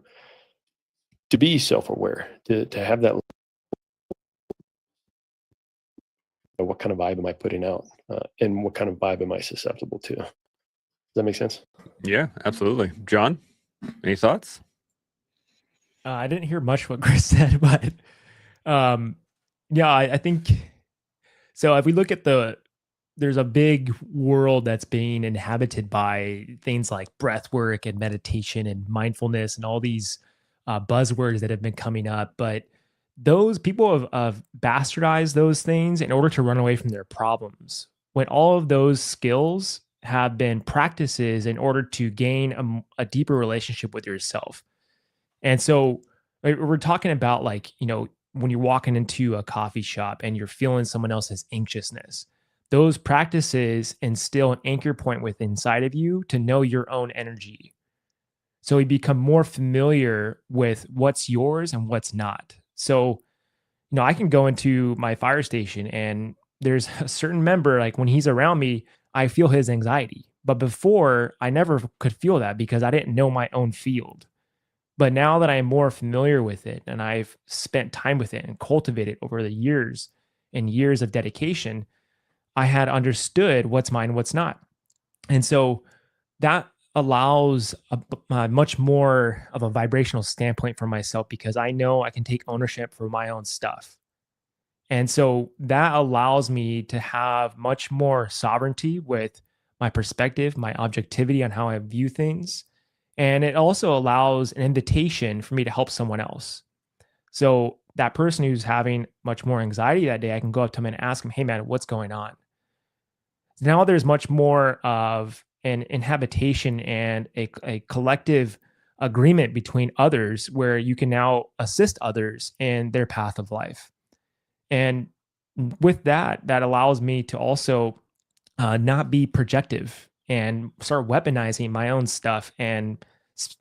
be self-aware, to have that. What kind of vibe am I putting out, and what kind of vibe am I susceptible to? Does that make sense? Yeah, absolutely. John, any thoughts? I didn't hear much what Chris said, but yeah, I think so. If we look at there's a big world that's being inhabited by things like breath work and meditation and mindfulness and all these buzzwords that have been coming up. But those people have bastardized those things in order to run away from their problems, when all of those skills have been practices in order to gain a deeper relationship with yourself. And so we're talking about, like, when you're walking into a coffee shop and you're feeling someone else's anxiousness, those practices instill an anchor point within inside of you to know your own energy. So you become more familiar with what's yours and what's not. So, I can go into my fire station and there's a certain member, like, when he's around me, I feel his anxiety. But before, I never could feel that because I didn't know my own field. But now that I'm more familiar with it and I've spent time with it and cultivated over the years and years of dedication, I had understood what's mine, what's not. And so that allows a much more of a vibrational standpoint for myself, because I know I can take ownership for my own stuff. And so that allows me to have much more sovereignty with my perspective, my objectivity on how I view things. And it also allows an invitation for me to help someone else. So that person who's having much more anxiety that day, I can go up to him and ask him, hey man, what's going on? Now there's much more of an inhabitation and a collective agreement between others, where you can now assist others in their path of life. And with that allows me to also not be projective and start weaponizing my own stuff and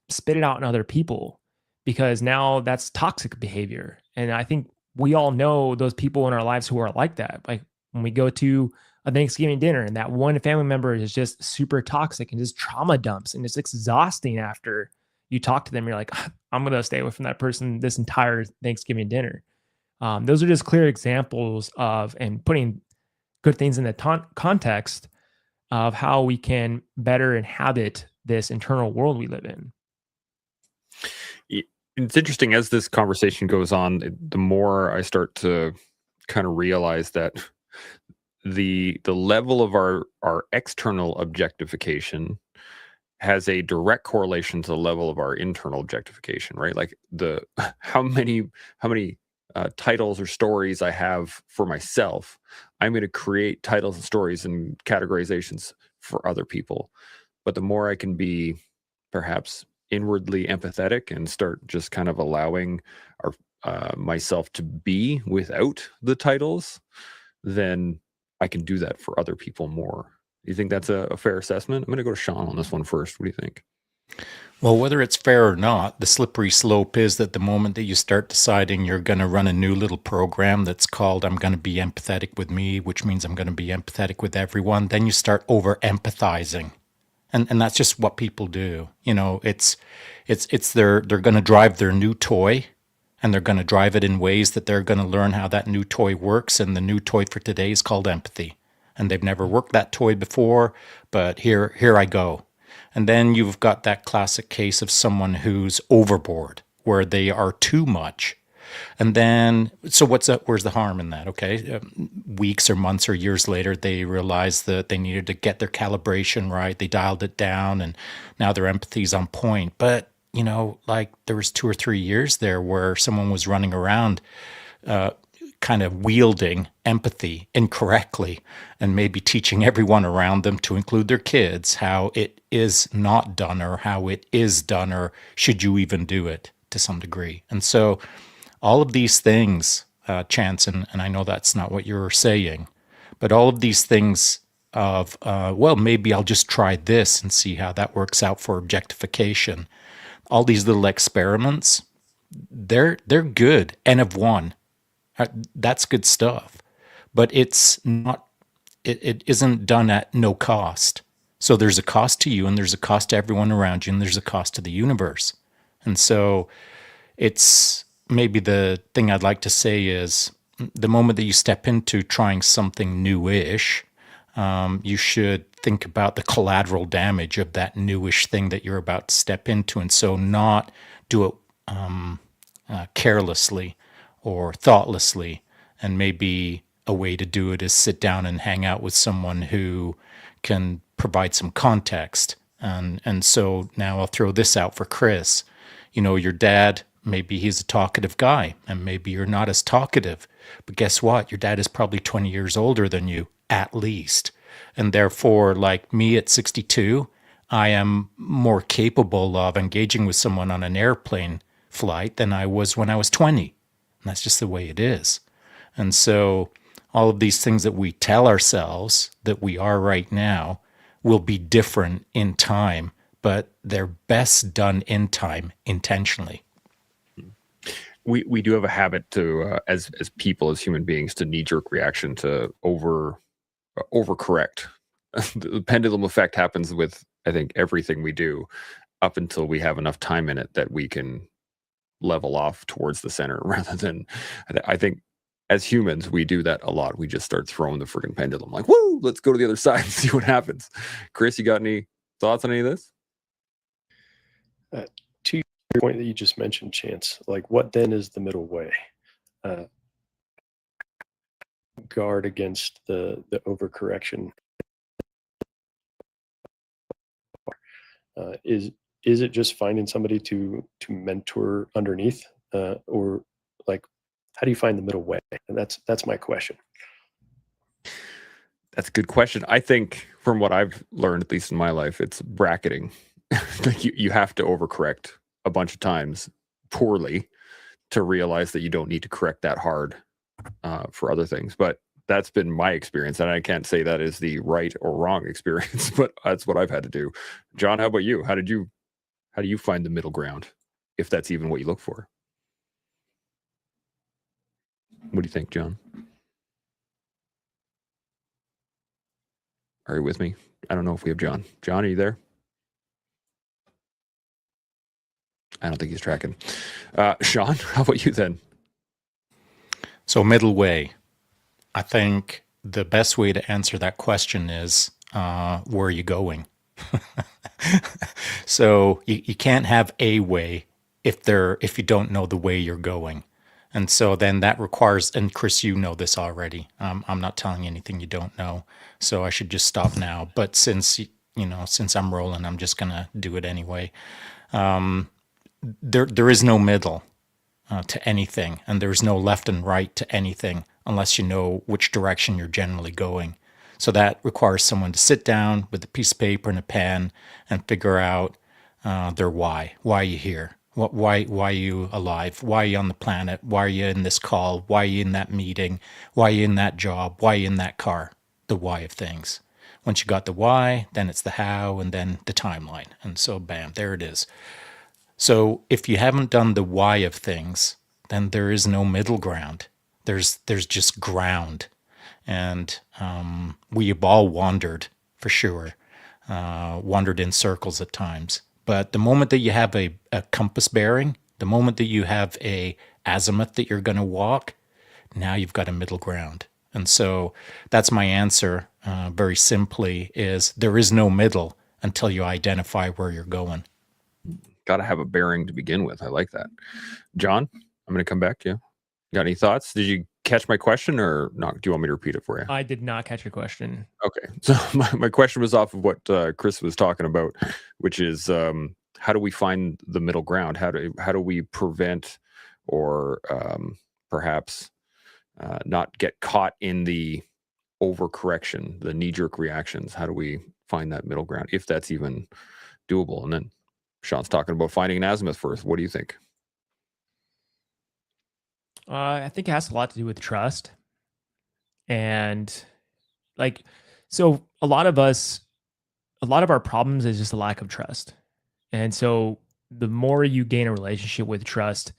spit it out on other people, because now that's toxic behavior. And I think we all know those people in our lives who are like that. Like, when we go to a Thanksgiving dinner and that one family member is just super toxic and just trauma dumps, and it's exhausting after you talk to them. You're like, I'm going to stay away from that person this entire Thanksgiving dinner. Those are just clear examples of, and putting good things in the context of how we can better inhabit this internal world we live in. It's interesting as this conversation goes on, the more I start to kind of realize that the level of our external objectification has a direct correlation to the level of our internal objectification, right? Like the how many titles or stories I have for myself, I'm going to create titles and stories and categorizations for other people. But the more I can be perhaps inwardly empathetic and start just kind of allowing myself to be without the titles, then I can do that for other people more. You think that's a fair assessment? I'm going to go to Sean on this one first. What do you think? Well, whether it's fair or not, the slippery slope is that the moment that you start deciding you're going to run a new little program that's called I'm going to be empathetic with me, which means I'm going to be empathetic with everyone, then you start over empathizing. And that's just what people do. You know, it's they're going to drive their new toy, and they're going to drive it in ways that they're going to learn how that new toy works. And the new toy for today is called empathy. And they've never worked that toy before, but here I go. And then you've got that classic case of someone who's overboard, where they are too much. And then, so where's the harm in that? Okay. Weeks or months or years later, they realized that they needed to get their calibration right. They dialed it down, and now their empathy's on point. But, you know, like there was 2 or 3 years there where someone was running around, kind of wielding empathy incorrectly, and maybe teaching everyone around them, to include their kids, how it is not done, or how it is done, or should you even do it, to some degree. And so all of these things, Chance, and I know that's not what you're saying, but all of these things of, well, maybe I'll just try this and see how that works out for objectification. All these little experiments, they're good. N of 1. That's good stuff. But it's not, it isn't done at no cost. So there's a cost to you, and there's a cost to everyone around you, and there's a cost to the universe. And so it's, maybe the thing I'd like to say is, the moment that you step into trying something newish, you should think about the collateral damage of that newish thing that you're about to step into. And so not do it carelessly or thoughtlessly. And maybe a way to do it is sit down and hang out with someone who can provide some context. And so now I'll throw this out for Chris. You know, your dad, maybe he's a talkative guy, and maybe you're not as talkative. But guess what? Your dad is probably 20 years older than you, at least. And therefore, like me at 62, I am more capable of engaging with someone on an airplane flight than I was when I was 20. And that's just the way it is. And so all of these things that we tell ourselves that we are right now will be different in time, but they're best done in time intentionally. We do have a habit to, as people, as human beings, to knee-jerk reaction to overcorrect. The pendulum effect happens with, I think, everything we do, up until we have enough time in it that we can level off towards the center, rather than, I think, as humans, we do that a lot. We just start throwing the freaking pendulum, like, woo, let's go to the other side and see what happens. Chris, you got any thoughts on any of this? To your point that you just mentioned, Chance, like, what then is the middle way? Guard against the overcorrection. Is it just finding somebody to mentor underneath, or like, how do you find the middle way? And that's my question. That's a good question. I think from what I've learned, at least in my life, it's bracketing. Like you have to overcorrect a bunch of times poorly to realize that you don't need to correct that hard for other things. But that's been my experience, and I can't say that is the right or wrong experience, but that's what I've had to do. John, how about you? How do you find the middle ground, if that's even what you look for? What do you think, John? Are you with me? I don't know if we have John. John, are you there? I don't think he's tracking. Sean, how about you then? So middle way. I think the best way to answer that question is, where are you going? So you can't have a way if you don't know the way you're going. And so then that requires, and Chris, you know this already. I'm not telling you anything you don't know, so I should just stop now. But since I'm rolling, I'm just gonna do it anyway. There is no middle to anything, and there's no left and right to anything unless you know which direction you're generally going. So that requires someone to sit down with a piece of paper and a pen and figure out their why. Why are you here? Why are you alive? Why are you on the planet? Why are you in this call? Why are you in that meeting? Why are you in that job? Why are you in that car? The why of things. Once you got the why, then it's the how, and then the timeline. And so bam, there it is. So if you haven't done the why of things, then there is no middle ground. There's just ground. And we have all wandered, for sure, wandered in circles at times. But the moment that you have a compass bearing, the moment that you have a azimuth that you're going to walk, now you've got a middle ground. And so that's my answer, very simply, is there is no middle until you identify where you're going. Got to have a bearing to begin with. I like that. John, I'm going to come back to you. Got any thoughts? Did you catch my question or not? Do you want me to repeat it for you? I did not catch your question. Okay. So my question was off of what Chris was talking about, which is how do we find the middle ground? How do we prevent or perhaps not get caught in the overcorrection, the knee-jerk reactions? How do we find that middle ground, if that's even doable? And then Sean's talking about finding an azimuth first. What do you think? I think it has a lot to do with trust. And so a lot of our problems is just a lack of trust. And so the more you gain a relationship with trust,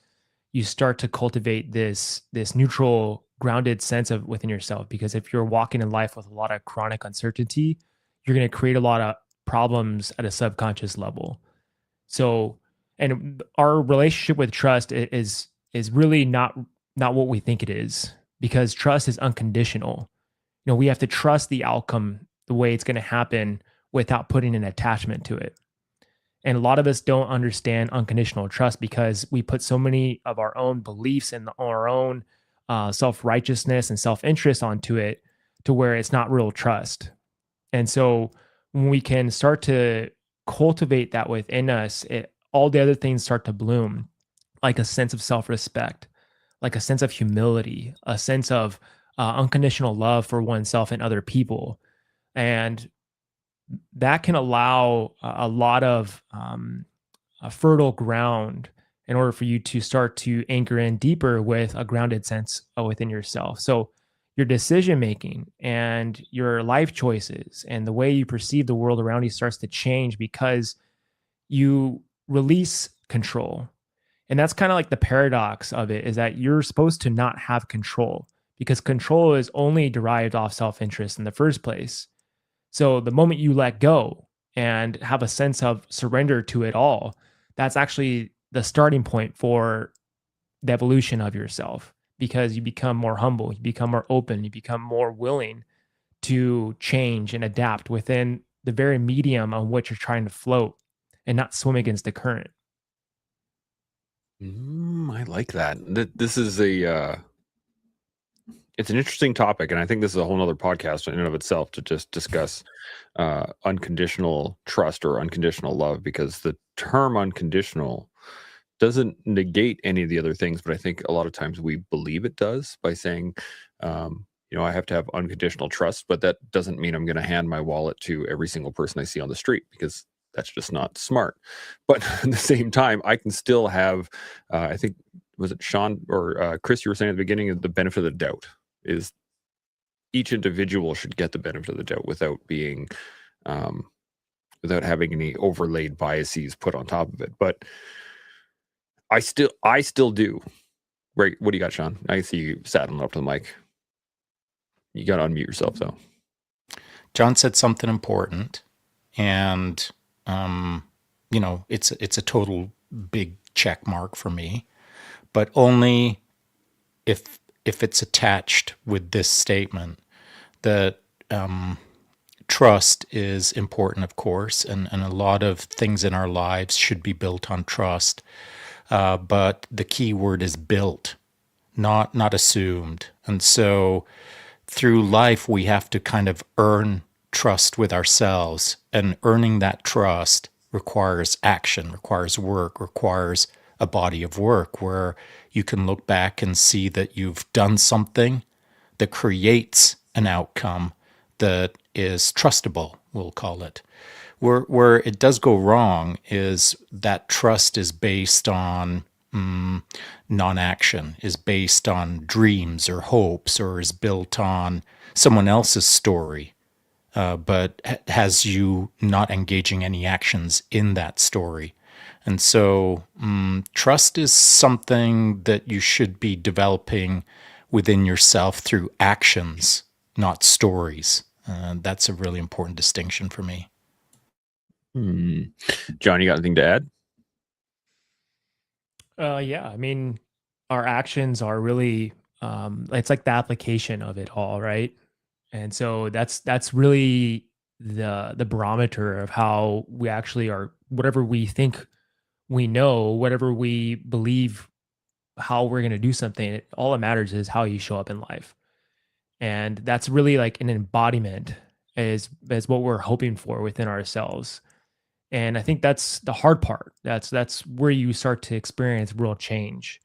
you start to cultivate this neutral, grounded sense of within yourself. Because if you're walking in life with a lot of chronic uncertainty, you're going to create a lot of problems at a subconscious level. So, and our relationship with trust is really not what we think it is, because trust is unconditional. We have to trust the outcome, the way it's going to happen, without putting an attachment to it. And a lot of us don't understand unconditional trust because we put so many of our own beliefs and our own self-righteousness and self-interest onto it, to where it's not real trust. And so when we can start to cultivate that within us, all the other things start to bloom, like a sense of self-respect, like a sense of humility, a sense of unconditional love for oneself and other people. And that can allow a lot of a fertile ground in order for you to start to anchor in deeper with a grounded sense within yourself. So your decision making and your life choices and the way you perceive the world around you starts to change because you release control. And that's kind of like the paradox of it, is that you're supposed to not have control, because control is only derived off self-interest in the first place. So the moment you let go and have a sense of surrender to it all, that's actually the starting point for the evolution of yourself, because you become more humble, you become more open, you become more willing to change and adapt within the very medium on which you're trying to float and not swim against the current. I like that. This is it's an interesting topic, and I think this is a whole nother podcast in and of itself to just discuss unconditional trust or unconditional love, because the term unconditional doesn't negate any of the other things, but I think a lot of times we believe it does by saying, I have to have unconditional trust, but that doesn't mean I'm going to hand my wallet to every single person I see on the street, because that's just not smart. But at the same time, I can still have, I think, was it Sean or Chris, you were saying at the beginning, of the benefit of the doubt is each individual should get the benefit of the doubt without being, without having any overlaid biases put on top of it. But I still do. Right. What do you got, Sean? I see you saddling up to the mic. You got to unmute yourself, though. John said something important, and it's a total big check mark for me, but only if it's attached with this statement that trust is important, of course, and a lot of things in our lives should be built on trust. But the key word is built, not assumed. And so through life, we have to kind of earn trust with ourselves. And earning that trust requires action, requires work, requires a body of work where you can look back and see that you've done something that creates an outcome that is trustable, we'll call it. Where it does go wrong is that trust is based on non-action, is based on dreams or hopes, or is built on someone else's story, but has you not engaging any actions in that story. And so trust is something that you should be developing within yourself through actions, not stories. That's a really important distinction for me. John, you got anything to add? Yeah, I mean, our actions are really it's like the application of it all, right? And so that's really the barometer of how we actually are. Whatever we think we know, whatever we believe, how we're going to do something, all that matters is how you show up in life. And that's really like an embodiment is what we're hoping for within ourselves. And I think that's the hard part. That's where you start to experience real change.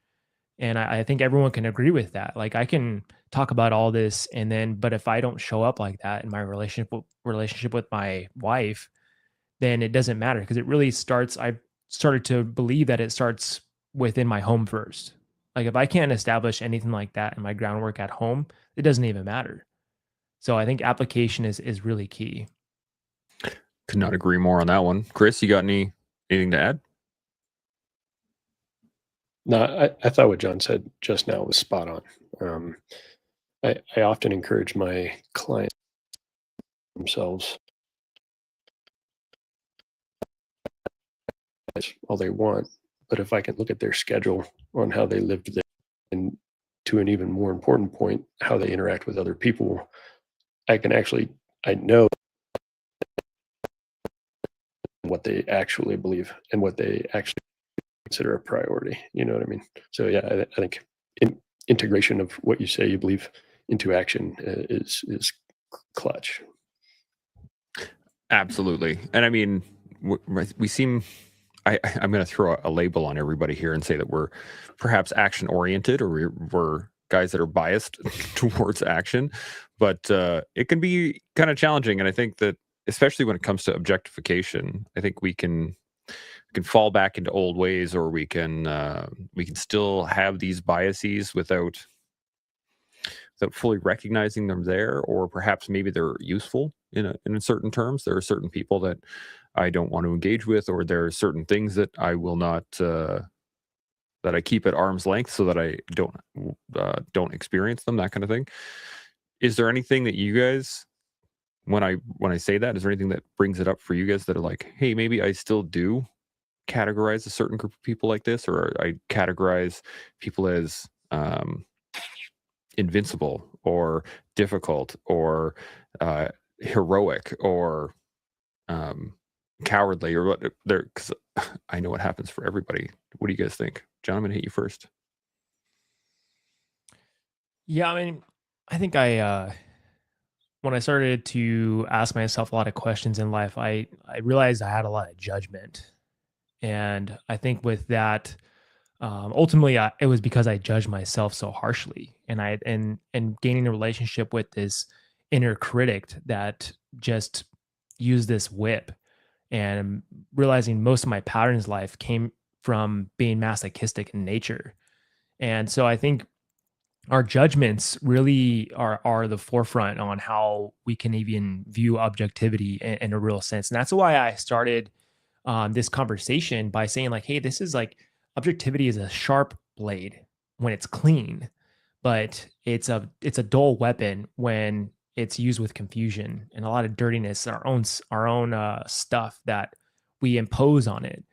And I think everyone can agree with that. Like I can talk about all this but if I don't show up like that in my relationship with my wife, then it doesn't matter, because it really starts, I started to believe that it starts within my home first. Like if I can't establish anything like that in my groundwork at home, it doesn't even matter. So I think application is really key. Could not agree more on that one. Chris, you got anything to add? No, I thought what John said just now was spot on. I often encourage my clients themselves all they want, but if I can look at their schedule on how they lived there, and to an even more important point, how they interact with other people, I know what they actually believe and what they actually consider a priority. You know what I mean? So yeah, I think integration of what you say you believe into action is clutch. Absolutely. And I mean, we seem, I'm going to throw a label on everybody here and say that we're perhaps action oriented, or we're guys that are biased towards action, but it can be kind of challenging. And I think that especially when it comes to objectification, I think we can fall back into old ways, or we can still have these biases without fully recognizing them there, or perhaps maybe they're useful in certain terms. There are certain people that I don't want to engage with, or there are certain things that I will not that I keep at arm's length so that I don't experience them, that kind of thing. Is there anything that you guys, when I say that, is there anything that brings it up for you guys that are like, hey, maybe I still do categorize a certain group of people like this, or I categorize people as invincible or difficult or heroic or cowardly, or what? Because I know what happens for everybody. What do you guys think? John, I'm going to hit you first. Yeah, I mean, I think when I started to ask myself a lot of questions in life, I realized I had a lot of judgment. And I think with that, ultimately, it was because I judged myself so harshly, and gaining a relationship with this inner critic that just used this whip, and realizing most of my patterns in life came from being masochistic in nature. And so I think our judgments really are the forefront on how we can even view objectivity in a real sense. And that's why I started this conversation by saying like, hey, this is like, objectivity is a sharp blade when it's clean, but it's a dull weapon when it's used with confusion and a lot of dirtiness, our own stuff that we impose on it.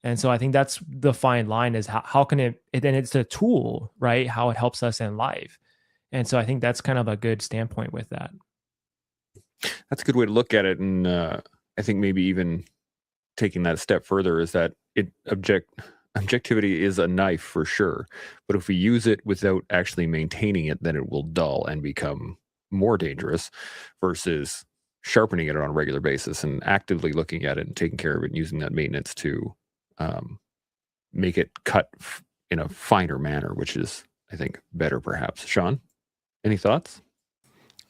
And so I think that's the fine line, is how can it, then it's a tool, right? How it helps us in life. And so I think that's kind of a good standpoint with that. That's a good way to look at it. And I think maybe even taking that a step further is that objectivity is a knife for sure. But if we use it without actually maintaining it, then it will dull and become more dangerous, versus sharpening it on a regular basis and actively looking at it and taking care of it and using that maintenance to make it cut in a finer manner, which is, I think, better perhaps. Sean, any thoughts?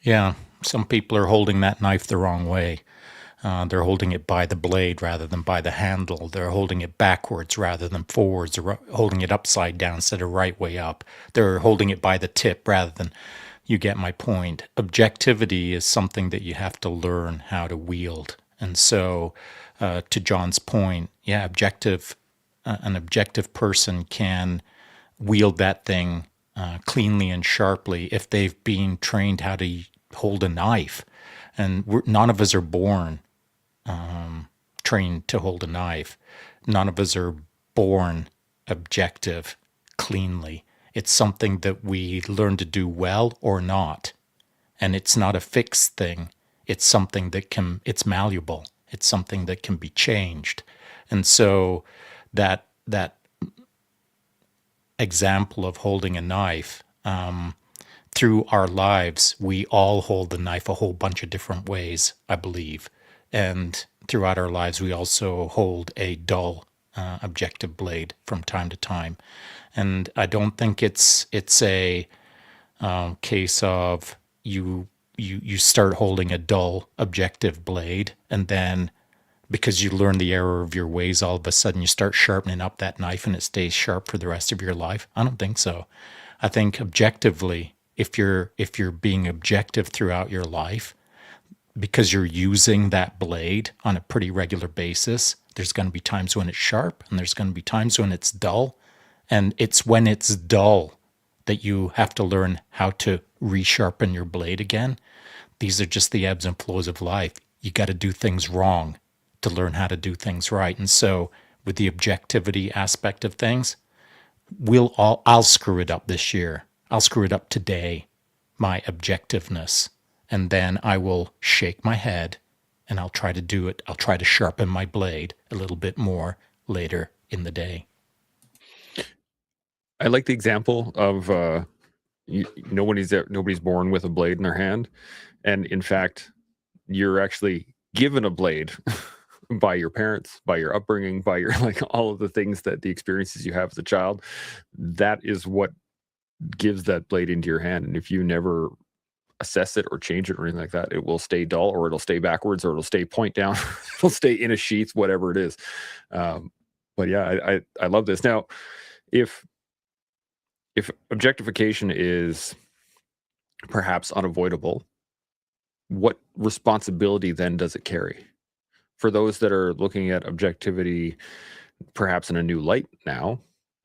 Yeah, some people are holding that knife the wrong way. They're holding it by the blade rather than by the handle. They're holding it backwards rather than forwards, or holding it upside down instead of right way up. They're holding it by the tip rather than, you get my point. Objectivity is something that you have to learn how to wield. And so, to John's point, yeah, an objective person can wield that thing cleanly and sharply if they've been trained how to hold a knife. And none of us are born trained to hold a knife. None of us are born objective cleanly. It's something that we learn to do well or not. And it's not a fixed thing. It's something that it's malleable. It's something that can be changed. And so that example of holding a knife, through our lives, we all hold the knife a whole bunch of different ways, I believe. And throughout our lives, we also hold a dull, objective blade from time to time. And I don't think it's a case of you start holding a dull, objective blade, and then because you learn the error of your ways, all of a sudden you start sharpening up that knife and it stays sharp for the rest of your life. I don't think so. I think objectively, if you're being objective throughout your life, because you're using that blade on a pretty regular basis, there's going to be times when it's sharp and there's going to be times when it's dull. And it's when it's dull that you have to learn how to resharpen your blade again. These are just the ebbs and flows of life. You got to do things wrong to learn how to do things right. And so with the objectivity aspect of things, I'll screw it up this year. I'll screw it up today, my objectiveness. And then I will shake my head and I'll try to do it. I'll try to sharpen my blade a little bit more later in the day. I like the example of nobody's born with a blade in their hand. And in fact, you're actually given a blade by your parents, by your upbringing, by your, like, all of the things that the experiences you have as a child. That is what gives that blade into your hand. And if you never assess it or change it or anything like that, it will stay dull, or it'll stay backwards, or it'll stay point down, it'll stay in a sheath, whatever it is. But yeah, I love this. Now, if objectification is perhaps unavoidable, what responsibility then does it carry? For those that are looking at objectivity perhaps in a new light now,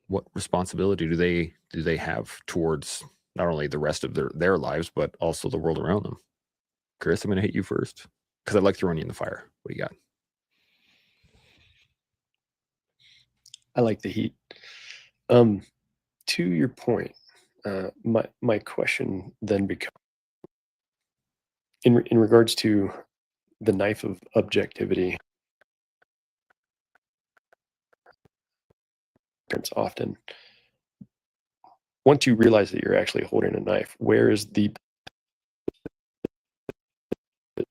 what responsibility do they have towards not only the rest of their lives, but also the world around them? Chris, I'm going to hit you first because I like throwing you in the fire. What do you got? I like the heat. To your point, my question then becomes, in regards to the knife of objectivity, often, once you realize that you're actually holding a knife, where is the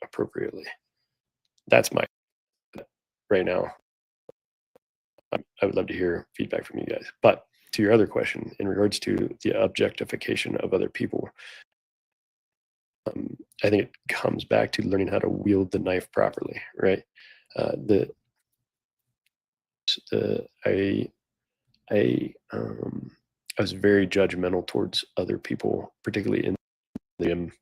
appropriately? That's my right now. I would love to hear feedback from you guys. But to your other question, in regards to the objectification of other people, I think it comes back to learning how to wield the knife properly, right? I was very judgmental towards other people, particularly in the gym,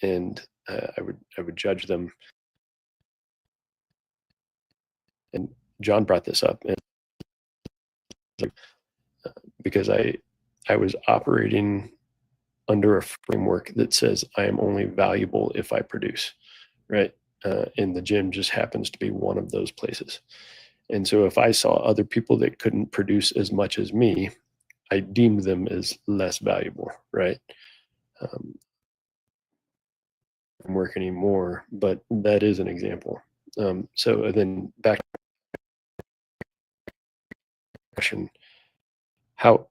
and I would judge them. And John brought this up, and because I was operating under a framework that says I am only valuable if I produce, right? And the gym just happens to be one of those places. And so if I saw other people that couldn't produce as much as me, I deemed them as less valuable, right? Work anymore, but that is an example. So then back to the question, how?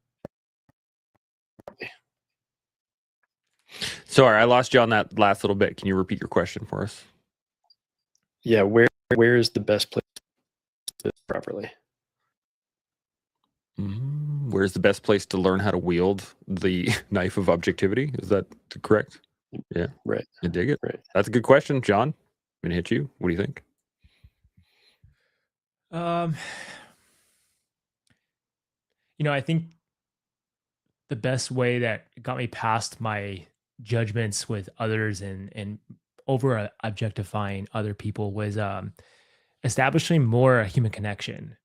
Sorry, I lost you on that last little bit. Can you repeat your question for us? Yeah, where is the best place to do this properly? Where's the best place to learn how to wield the knife of objectivity? Is that correct? Yeah. Right. I dig it. Right. That's a good question, John. I'm gonna hit you. What do you think? I think the best way that got me past my judgments with others and over objectifying other people was establishing more human connection.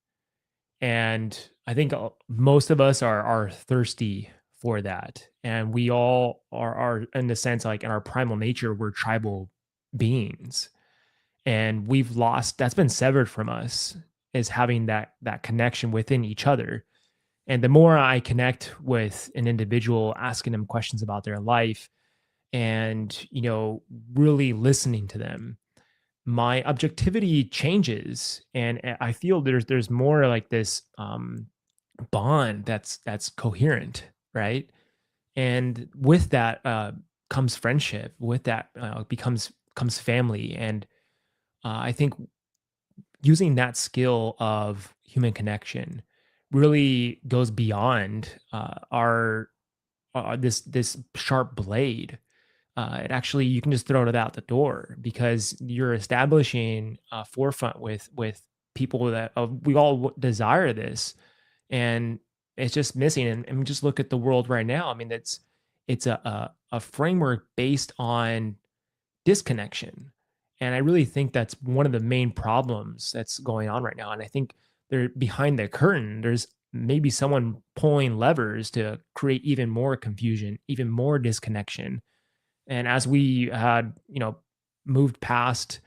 And I think most of us are thirsty for that, and we all are in the sense, like in our primal nature, we're tribal beings, and we've lost, that's been severed from us, is having that connection within each other. And the more I connect with an individual, asking them questions about their life and, really listening to them, my objectivity changes. And I feel there's more like this bond that's coherent, right? And with that comes friendship. With that comes family. And I think using that skill of human connection really goes beyond our this sharp blade. It actually, you can just throw it out the door, because you're establishing a forefront with people that we all desire this, and it's just missing. And just look at the world right now. I mean, it's a framework based on disconnection. And I really think that's one of the main problems that's going on right now. And I think there, behind the curtain, there's maybe someone pulling levers to create even more confusion, even more disconnection. And as we had, moved past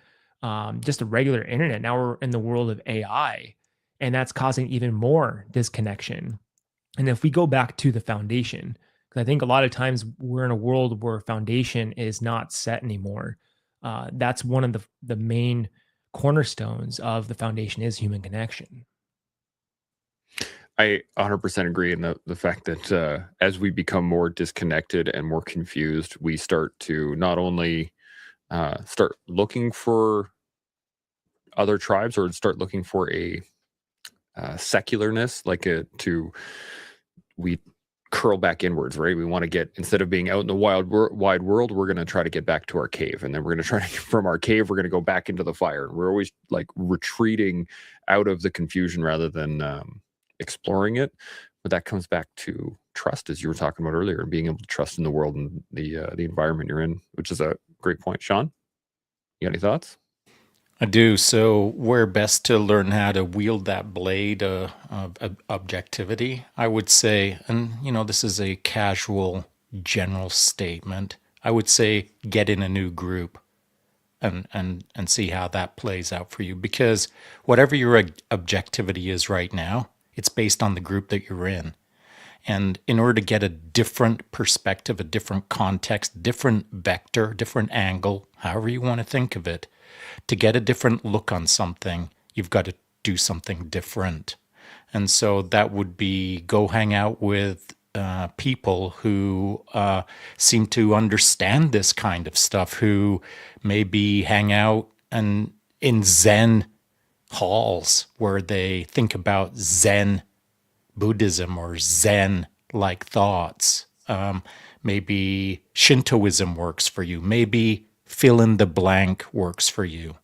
just a regular internet, now we're in the world of AI, and that's causing even more disconnection. And if we go back to the foundation, because I think a lot of times we're in a world where foundation is not set anymore. That's one of the main cornerstones of the foundation is human connection. I 100% agree in the fact that as we become more disconnected and more confused, we start to not only start looking for other tribes, or start looking for a secularness, we curl back inwards, right? We want to get, instead of being out in the wide world, we're going to try to get back to our cave, and then we're going to try to, from our cave, we're going to go back into the fire. And we're always like retreating out of the confusion rather than exploring it. But that comes back to trust, as you were talking about earlier, and being able to trust in the world and the environment you're in, which is a great point. Sean, you got any thoughts? I do. So where best to learn how to wield that blade of objectivity, I would say, and this is a casual general statement, I would say get in a new group and see how that plays out for you. Because whatever your objectivity is right now, it's based on the group that you're in. And in order to get a different perspective, a different context, different vector, different angle, however you want to think of it, to get a different look on something, you've got to do something different. And so that would be go hang out with people who seem to understand this kind of stuff, who maybe hang out and in Zen halls where they think about Zen Buddhism or Zen-like thoughts. Maybe Shintoism works for you. Maybe fill in the blank works for you.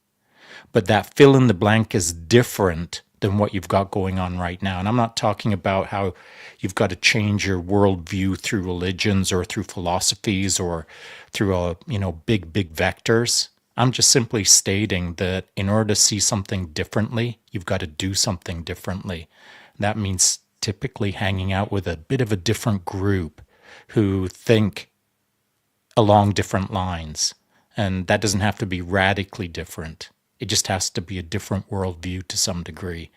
But that fill in the blank is different than what you've got going on right now. And I'm not talking about how you've got to change your worldview through religions or through philosophies or through big vectors. I'm just simply stating that in order to see something differently, you've got to do something differently. That means typically hanging out with a bit of a different group who think along different lines. And that doesn't have to be radically different. It just has to be a different worldview to some degree.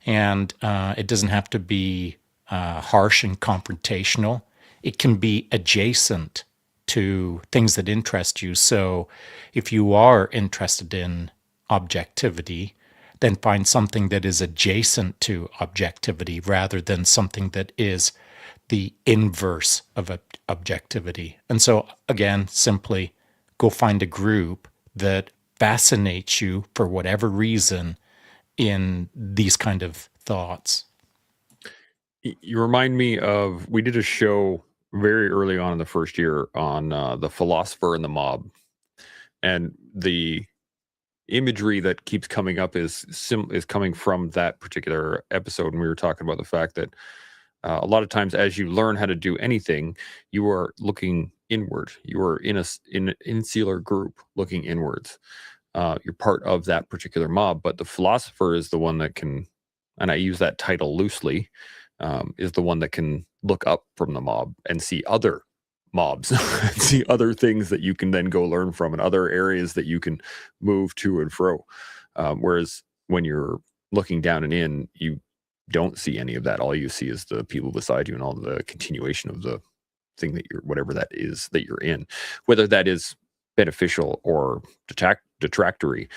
And it doesn't have to be harsh and confrontational. It can be adjacent to things that interest you. So if you are interested in objectivity, then find something that is adjacent to objectivity rather than something that is the inverse of objectivity. And so, again, simply go find a group that fascinates you for whatever reason in these kind of thoughts. You remind me of, we did a show very early on in the first year on the philosopher and the mob. And the imagery that keeps coming up is coming from that particular episode. And we were talking about the fact that a lot of times as you learn how to do anything, you are looking inward. You are in an insular group looking inwards. You're part of that particular mob, but the philosopher is the one that can, and I use that title loosely, is the one that can look up from the mob and see other mobs, see other things that you can then go learn from and other areas that you can move to and fro. Whereas when you're looking down and in, you don't see any of that. All you see is the people beside you and all the continuation of the thing that you're, whatever that is that you're in, whether that is beneficial or detractory.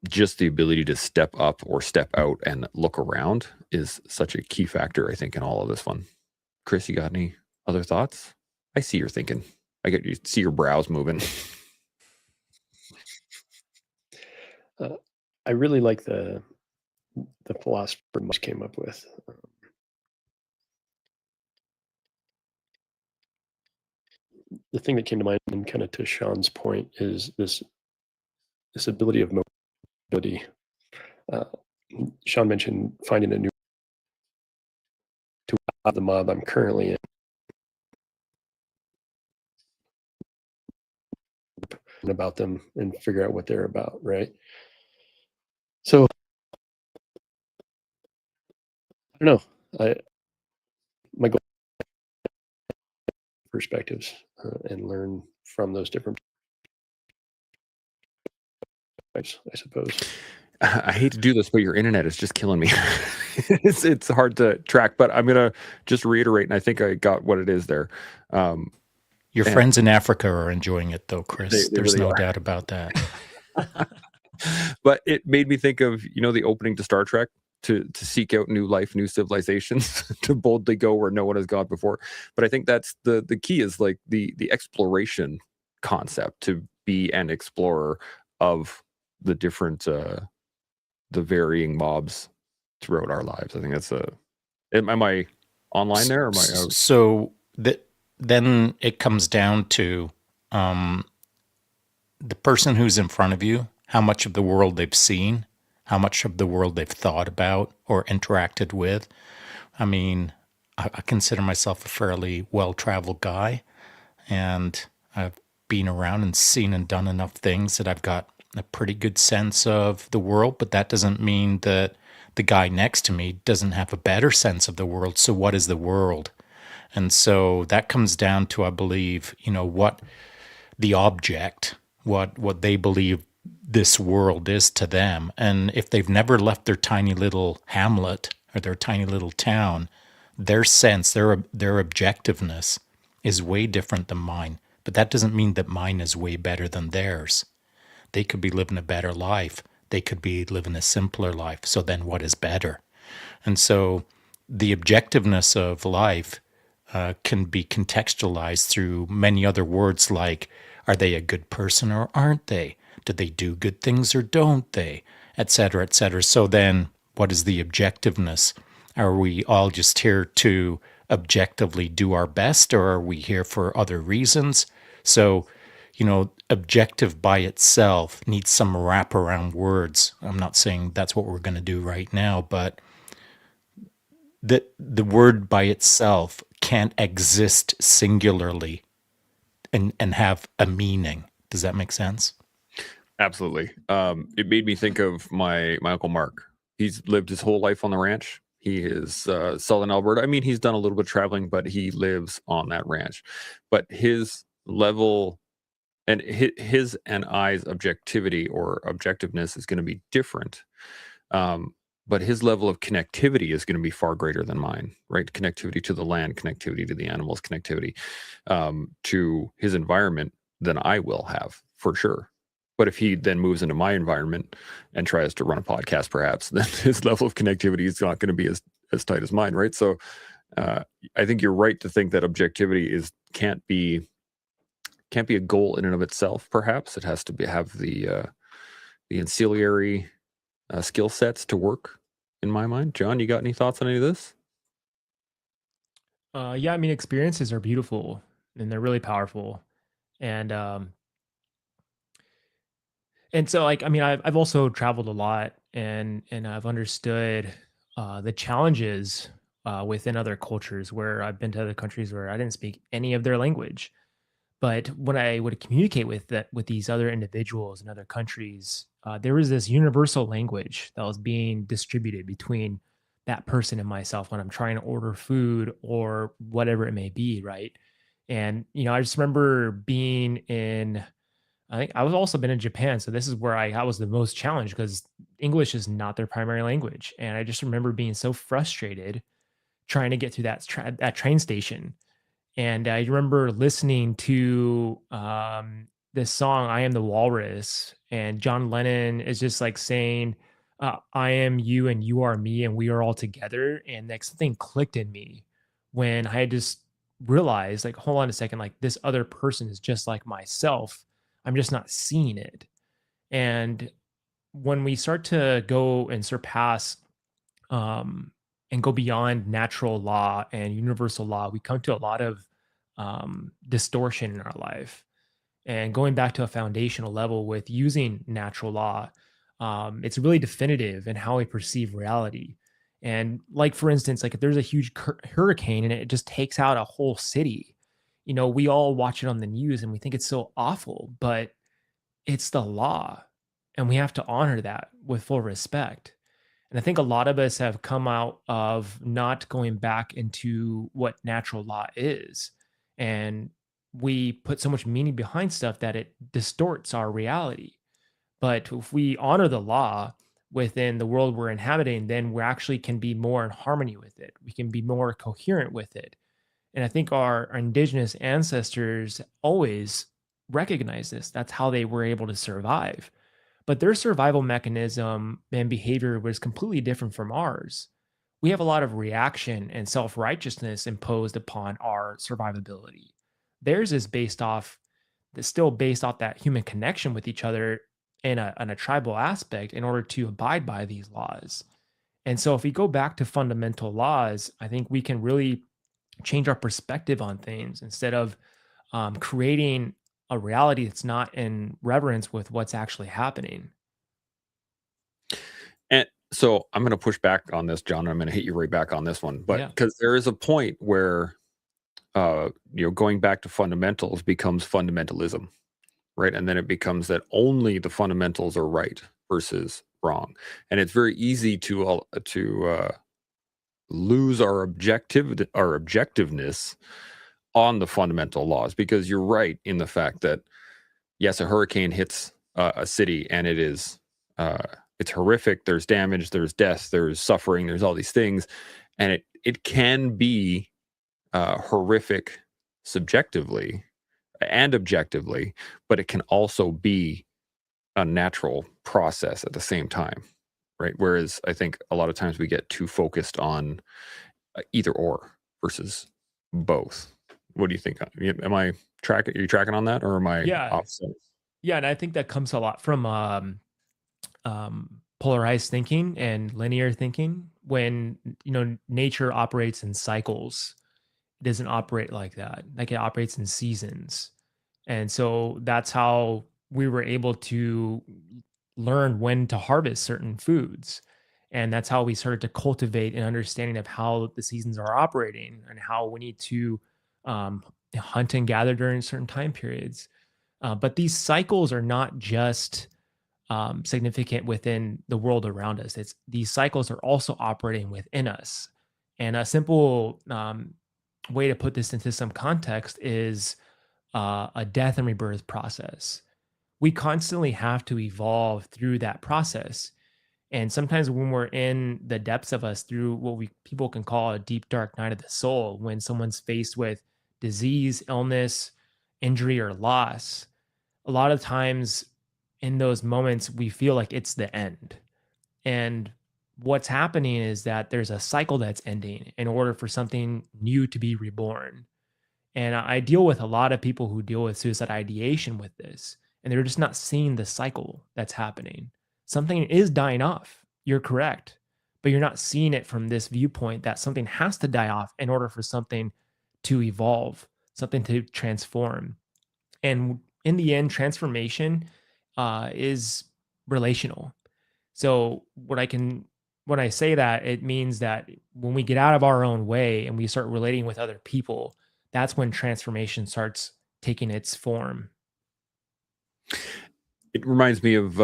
Just the ability to step up or step out and look around is such a key factor, I think, in all of this one. Chris, you got any other thoughts? I see you're thinking. I get you see your brows moving. I really like the philosopher much came up with. The thing that came to mind, and kind of to Sean's point, is this ability of mobility. Sean mentioned finding a new to the mob I'm currently in, about them and figure out what they're about, right? So I don't know. My goal perspectives and learn from those different types, I suppose. I hate to do this, but your internet is just killing me. It's hard to track, but I'm gonna just reiterate, and I think I got what it is there. Your friends in Africa are enjoying it, though, Chris. They There's really no are. doubt about that. But it made me think of, the opening to Star Trek, to seek out new life, new civilizations, to boldly go where no one has gone before. But I think that's the key, is like the exploration concept, to be an explorer of the different the varying mobs throughout our lives. I think that's am I online there, or am I out? So then it comes down to the person who's in front of you, how much of the world they've seen, how much of the world they've thought about or interacted with. I mean, I consider myself a fairly well-traveled guy, and I've been around and seen and done enough things that I've got a pretty good sense of the world, but that doesn't mean that the guy next to me doesn't have a better sense of the world. So what is the world? And so that comes down to, I believe, what the object, what they believe this world is to them. And if they've never left their tiny little hamlet or their tiny little town, their sense, their objectiveness is way different than mine. But that doesn't mean that mine is way better than theirs. They could be living a better life. They could be living a simpler life. So then what is better? And so the objectiveness of life can be contextualized through many other words, like, are they a good person or aren't they? Do they do good things or don't they? Et cetera, et cetera. So then what is the objectiveness? Are we all just here to objectively do our best, or are we here for other reasons? So, objective by itself needs some wraparound words. I'm not saying that's what we're going to do right now, but the word by itself can't exist singularly and have a meaning. Does that make sense? Absolutely. It made me think of my Uncle Mark. He's lived his whole life on the ranch. He is Southern Alberta. I mean, he's done a little bit of traveling, but he lives on that ranch. But his level and his and I's objectivity or objectiveness is going to be different. But his level of connectivity is going to be far greater than mine, right? Connectivity to the land, connectivity to the animals, connectivity to his environment than I will have, for sure. But if he then moves into my environment and tries to run a podcast, perhaps, then his level of connectivity is not going to be as tight as mine, right? So I think you're right to think that objectivity can't be a goal in and of itself. Perhaps it has to have the ancillary skill sets to work. In my mind, John, you got any thoughts on any of this? Yeah, I mean, experiences are beautiful and they're really powerful, and so like, I mean, I've also traveled a lot, and I've understood the challenges within other cultures where I've been to other countries where I didn't speak any of their language. But when I would communicate with these other individuals in other countries, there was this universal language that was being distributed between that person and myself when I'm trying to order food or whatever it may be, right? And I just remember being in. I think I was also been in Japan, so this is where I was the most challenged because English is not their primary language, and I just remember being so frustrated trying to get through that train station. And I remember listening to this song, I Am the Walrus. And John Lennon is just like saying, I am you and you are me and we are all together. And like something clicked in me when I had just realized, like, hold on a second, like this other person is just like myself. I'm just not seeing it. And when we start to go and surpass and go beyond natural law and universal law, we come to a lot of distortion in our life. And going back to a foundational level with using natural law, it's really definitive in how we perceive reality. And like, for instance, like if there's a huge hurricane and it just takes out a whole city, we all watch it on the news and we think it's so awful, but it's the law. And we have to honor that with full respect. And I think a lot of us have come out of not going back into what natural law is. And we put so much meaning behind stuff that it distorts our reality. But if we honor the law within the world we're inhabiting, then we actually can be more in harmony with it. We can be more coherent with it. And I think our indigenous ancestors always recognize this. That's how they were able to survive. But their survival mechanism and behavior was completely different from ours. We have a lot of reaction and self-righteousness imposed upon our survivability. Theirs is still based off that human connection with each other in a tribal aspect in order to abide by these laws. And so if we go back to fundamental laws, I think we can really change our perspective on things instead of creating a reality that's not in reverence with what's actually happening. And so I'm going to push back on this, John. And I'm going to hit you right back on this one, but Yeah. because there is a point where going back to fundamentals becomes fundamentalism, right? And then it becomes that only the fundamentals are right versus wrong, and it's very easy to lose our objectiveness on the fundamental laws, because you're right in the fact that yes, a hurricane hits a city and it's horrific. There's damage, there's death, there's suffering, there's all these things, and it can be horrific subjectively and objectively, but it can also be a natural process at the same time, right? Whereas I think a lot of times we get too focused on either or versus both. What do you think? Am I tracking? Are you tracking on that, or am I opposite? Yeah, and I think that comes a lot from polarized thinking and linear thinking. When nature operates in cycles, it doesn't operate like that. Like it operates in seasons, and so that's how we were able to learn when to harvest certain foods. And that's how we started to cultivate an understanding of how the seasons are operating and how we need to hunt and gather during certain time periods. But these cycles are not just significant within the world around us. It's these cycles are also operating within us. And a simple way to put this into some context is a death and rebirth process. We constantly have to evolve through that process. And sometimes when we're in the depths of us through what we people can call a deep dark night of the soul, when someone's faced with disease, illness, injury, or loss, a lot of times in those moments we feel like it's the end. And what's happening is that there's a cycle that's ending in order for something new to be reborn. And I deal with a lot of people who deal with suicide ideation with this, and they're just not seeing the cycle that's happening. Something is dying off. You're correct. But you're not seeing it from this viewpoint that something has to die off in order for something to evolve, something to transform. And in the end, transformation is relational. So when I say that, it means that when we get out of our own way and we start relating with other people, that's when transformation starts taking its form. It reminds me of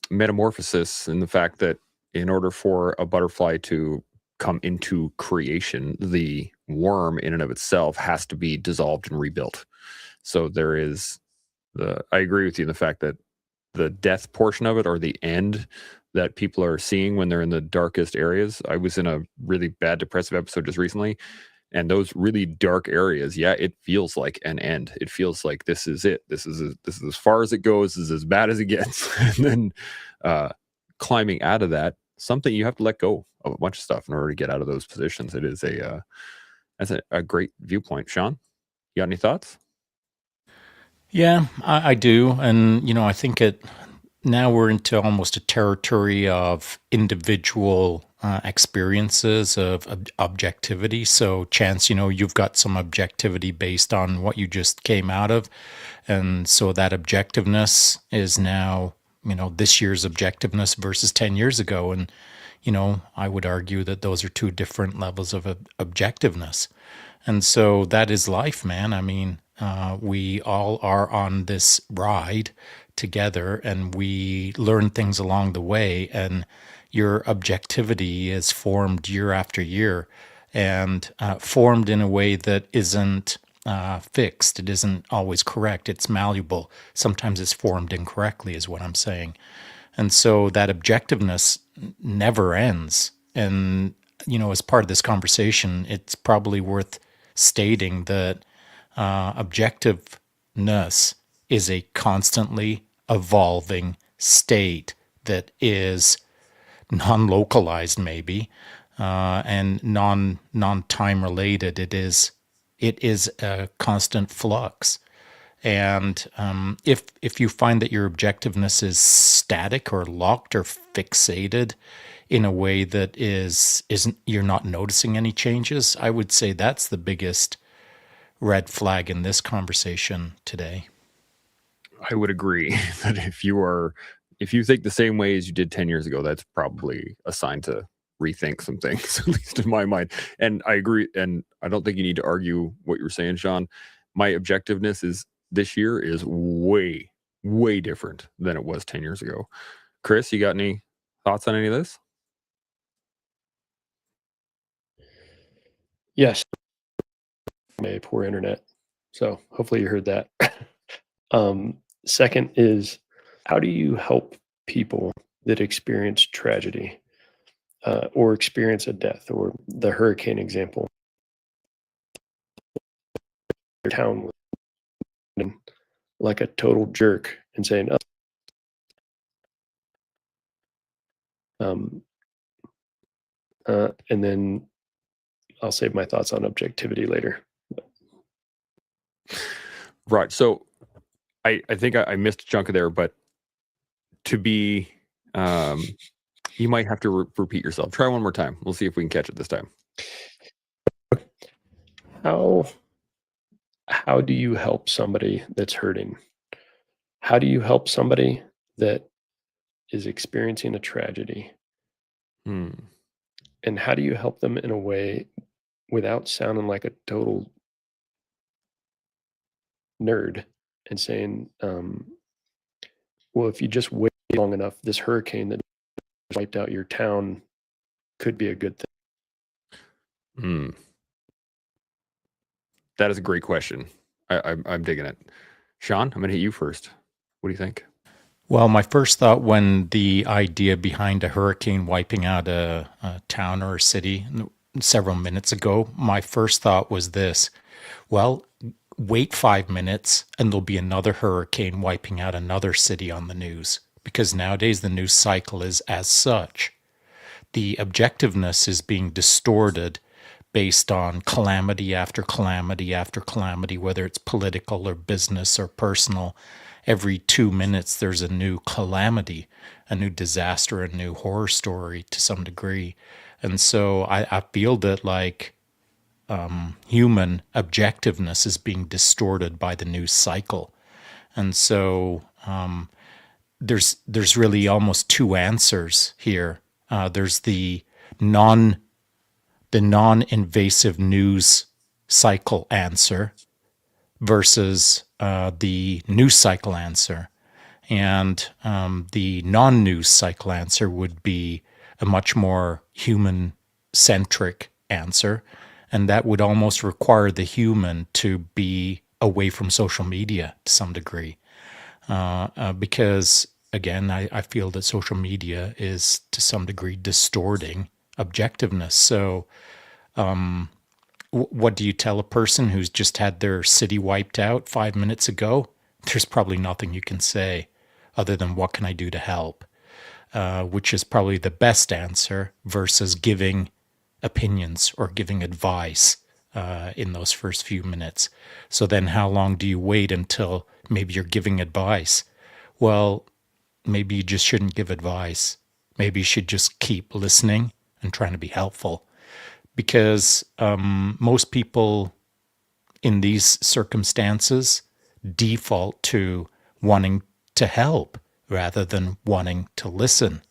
metamorphosis, and the fact that in order for a butterfly to come into creation, the worm in and of itself has to be dissolved and rebuilt. So there is I agree with you in the fact that the death portion of it, or the end that people are seeing when they're in the darkest areas. I was in a really bad depressive episode just recently, and those really dark areas, yeah, it feels like an end. It feels like this is it. This is as far as it goes. This is as bad as it gets. And then climbing out of that, something you have to let go of a bunch of stuff in order to get out of those positions. It is that's a great viewpoint. Sean, you got any thoughts? Yeah, I do. And, I think now we're into almost a territory of individual experiences of objectivity. So, Chance, you've got some objectivity based on what you just came out of. And so that objectiveness is now, this year's objectiveness versus 10 years ago. And, I would argue that those are two different levels of objectiveness. And so that is life, man. I mean, we all are on this ride together, and we learn things along the way, and your objectivity is formed year after year, and formed in a way that isn't fixed. It isn't always correct. It's malleable. Sometimes it's formed incorrectly, is what I'm saying. And so that objectiveness never ends. And, as part of this conversation, it's probably worth stating that objectiveness is a constantly evolving state that is non-localized, maybe, and non-time related. It is a constant flux. And if you find that your objectiveness is static or locked or fixated in a way that isn't you're not noticing any changes, I would say that's the biggest red flag in this conversation today. I would agree that if you think the same way as you did 10 years ago, that's probably a sign to rethink some things, at least in my mind. And I agree. And I don't think you need to argue what you're saying, Sean. My objectiveness this year is way, way different than it was 10 years ago. Chris, you got any thoughts on any of this? Yes. My poor internet. So hopefully you heard that. Second is, how do you help people that experience tragedy or experience a death, or the hurricane example? Their town was like a total jerk and saying, and then I'll save my thoughts on objectivity later. Right. So I think I missed a chunk of there, but to be, you might have to repeat yourself. Try one more time. We'll see if we can catch it this time. How do you help somebody that's hurting? How do you help somebody that is experiencing a tragedy? And how do you help them in a way without sounding like a total nerd and saying, well, if you just wait long enough, this hurricane that wiped out your town could be a good thing? That is a great question. I'm digging it. Sean, I'm going to hit you first. What do you think? Well, my first thought when the idea behind a hurricane wiping out a town or a city several minutes ago, my first thought was this. Well, wait 5 minutes and there'll be another hurricane wiping out another city on the news, because nowadays the news cycle is as such. The objectiveness is being distorted based on calamity after calamity after calamity, whether it's political or business or personal. Every 2 minutes, there's a new calamity, a new disaster, a new horror story to some degree. And so I feel that like human objectiveness is being distorted by the news cycle. And so there's really almost two answers here. There's the non-invasive news cycle answer versus the news cycle answer. And the non-news cycle answer would be a much more human-centric answer. And that would almost require the human to be away from social media to some degree. Because, again, I feel that social media is to some degree distorting objectiveness. So what do you tell a person who's just had their city wiped out 5 minutes ago? There's probably nothing you can say other than what can I do to help, which is probably the best answer versus giving opinions or giving advice in those first few minutes. So then how long do you wait until maybe you're giving advice? Well, maybe you just shouldn't give advice. Maybe you should just keep listening and trying to be helpful. Because most people in these circumstances default to wanting to help rather than wanting to listen.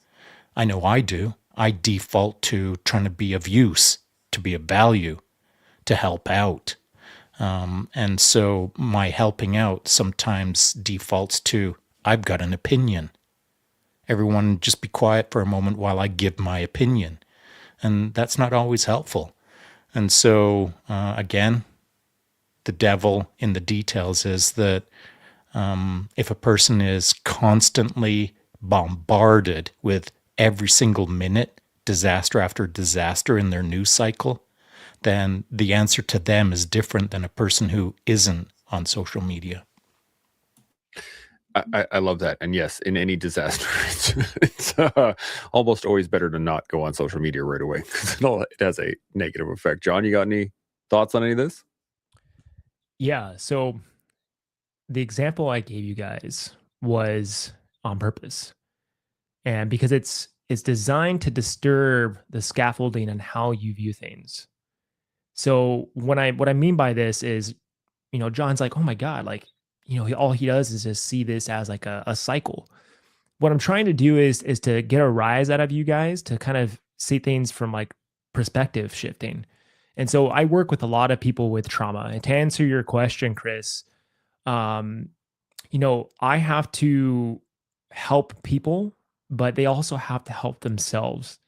I know I do. I default to trying to be of use, to be of value, to help out. And so my helping out sometimes defaults to, I've got an opinion. Everyone just be quiet for a moment while I give my opinion. And that's not always helpful. And so, again, the devil in the details is that if a person is constantly bombarded with every single minute, disaster after disaster in their news cycle, then the answer to them is different than a person who isn't on social media. I love that. And yes, in any disaster, it's almost always better to not go on social media right away because it has a negative effect. John, you got any thoughts on any of this? Yeah. So the example I gave you guys was on purpose. And because it's designed to disturb the scaffolding and how you view things. So what I mean by this is, John's like, oh my God, like, all he does is just see this as like a cycle. What I'm trying to do is to get a rise out of you guys to kind of see things from like perspective shifting. And so I work with a lot of people with trauma. And to answer your question, Chris, I have to help people, but they also have to help themselves.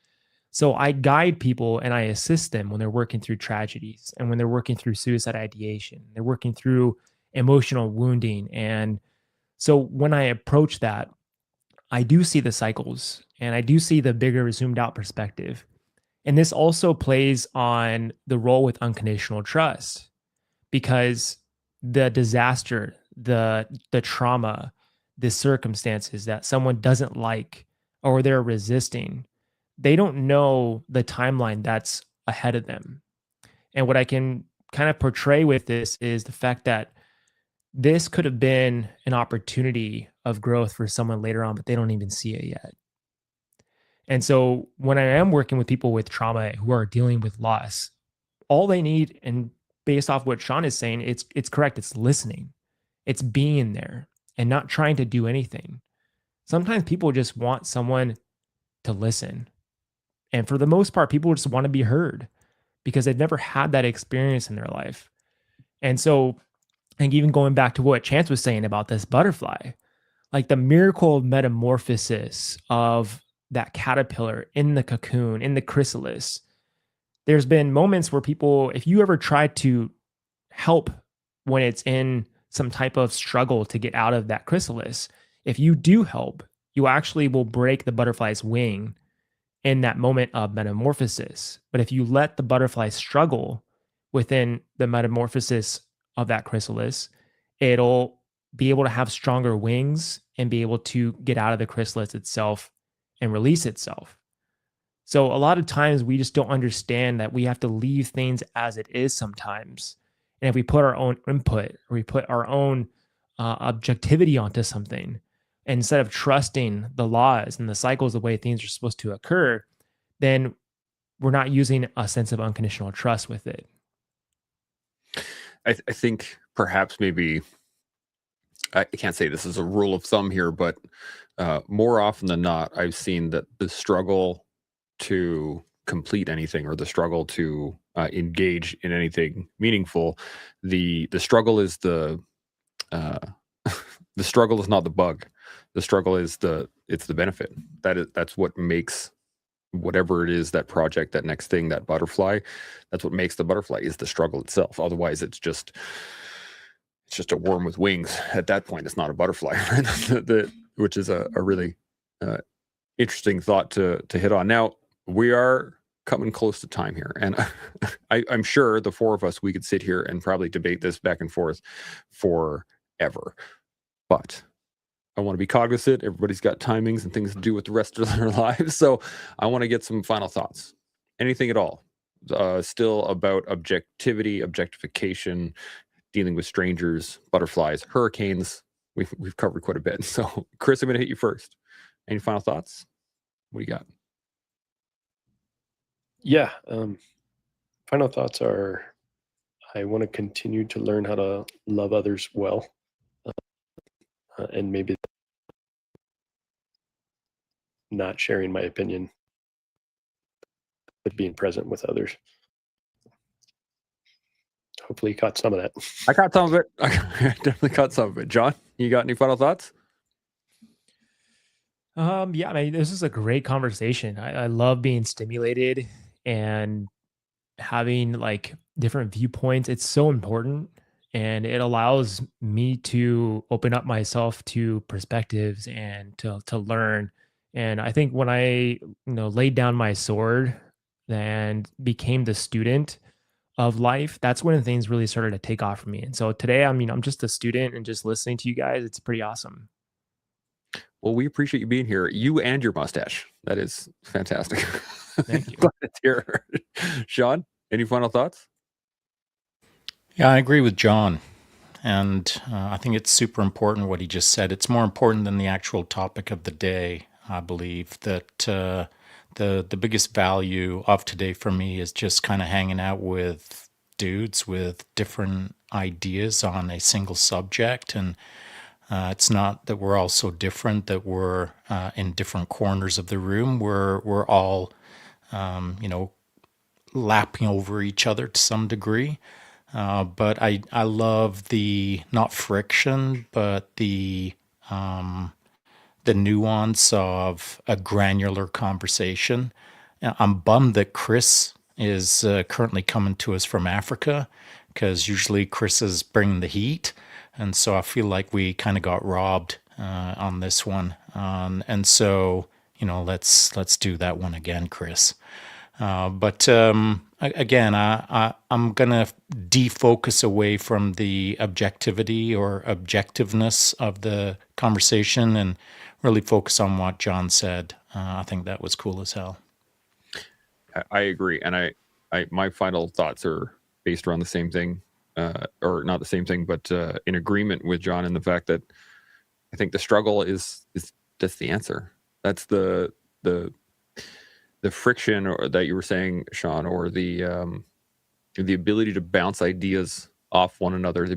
So I guide people and I assist them when they're working through tragedies and when they're working through suicide ideation. They're working through emotional wounding. And so when I approach that, I do see the cycles and I do see the bigger zoomed out perspective. And this also plays on the role with unconditional trust, because the disaster, the trauma, the circumstances that someone doesn't like or they're resisting, they don't know the timeline that's ahead of them. And what I can kind of portray with this is the fact that this could have been an opportunity of growth for someone later on, but they don't even see it yet. And so when I am working with people with trauma who are dealing with loss, all they need, and based off what Sean is saying, it's correct. It's listening. It's being there and not trying to do anything. Sometimes people just want someone to listen. And for the most part, people just want to be heard because they've never had that experience in their life. And so, and even going back to what Chance was saying about this butterfly, like the miracle of metamorphosis of that caterpillar in the cocoon, in the chrysalis. There's been moments where people, if you ever try to help when it's in some type of struggle to get out of that chrysalis, if you do help, you actually will break the butterfly's wing in that moment of metamorphosis. But if you let the butterfly struggle within the metamorphosis of that chrysalis, it'll be able to have stronger wings and be able to get out of the chrysalis itself and release itself. So a lot of times we just don't understand that we have to leave things as it is sometimes. And if we put our own input or we put our own objectivity onto something, instead of trusting the laws and the cycles, the way things are supposed to occur, then we're not using a sense of unconditional trust with it. I think perhaps maybe, I can't say this is a rule of thumb here, but more often than not, I've seen that the struggle to complete anything, or the struggle to engage in anything meaningful, the struggle is the struggle is not the bug. The struggle is it's the benefit. That's what makes whatever it is, that project, that next thing, that butterfly, that's what makes the butterfly, is the struggle itself. Otherwise it's just a worm with wings. At that point it's not a butterfly, right? Which is a really interesting thought to hit on. Now, we are coming close to time here, and I'm sure the four of us, we could sit here and probably debate this back and forth forever, but I want to be cognizant. Everybody's got timings and things to do with the rest of their lives, so I want to get some final thoughts. Anything at all still about objectivity, objectification, dealing with strangers, butterflies, hurricanes? We've covered quite a bit. So Chris, I'm going to hit you first. Any final thoughts? What do you got? Yeah. Final thoughts are, I want to continue to learn how to love others well, and maybe not sharing my opinion, but being present with others. Hopefully you caught some of that. I caught some of it. I definitely caught some of it. John, you got any final thoughts? Yeah, I mean, this is a great conversation. I love being stimulated and having like different viewpoints. It's so important, and it allows me to open up myself to perspectives and to learn. And I think when I laid down my sword and became the student of life, that's when things really started to take off for me. And so today, I mean, I'm just a student, and just listening to you guys, it's pretty awesome. Well, we appreciate you being here. You and your mustache. That is fantastic. Thank you. Glad it's here. Sean, any final thoughts? Yeah, I agree with John. And I think it's super important what he just said. It's more important than the actual topic of the day, I believe, that the biggest value of today for me is just kind of hanging out with dudes with different ideas on a single subject. And it's not that we're all so different, that we're in different corners of the room. We're all, lapping over each other to some degree. But I love the, not friction, but the nuance of a granular conversation. I'm bummed that Chris is currently coming to us from Africa, because usually Chris is bringing the heat. And so I feel like we kind of got robbed on this one. And so, let's do that one again, Chris. But again, I'm going to defocus away from the objectivity or objectiveness of the conversation and really focus on what John said. I think that was cool as hell. I agree. And my final thoughts are based around the same thing. Or not the same thing, but in agreement with John in the fact that I think the struggle is that's the answer. That's the friction, or that you were saying, Sean, or the ability to bounce ideas off one another, the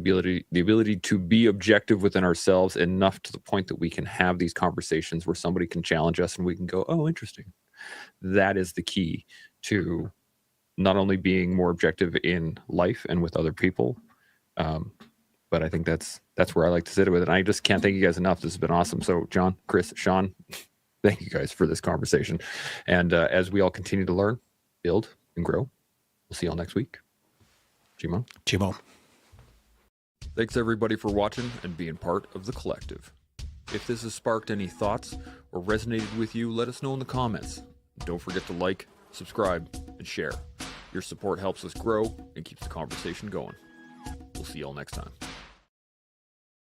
ability to be objective within ourselves enough to the point that we can have these conversations where somebody can challenge us and we can go, oh, interesting. That is the key to not only being more objective in life and with other people, But I think that's where I like to sit with it. And I just can't thank you guys enough. This has been awesome. So John, Chris, Sean, thank you guys for this conversation. And as we all continue to learn, build, and grow, we'll see you all next week. Chimo. Chimo. Thanks everybody for watching and being part of the collective. If this has sparked any thoughts or resonated with you, let us know in the comments. Don't forget to like, subscribe, and share. Your support helps us grow and keeps the conversation going. We'll see you all next time.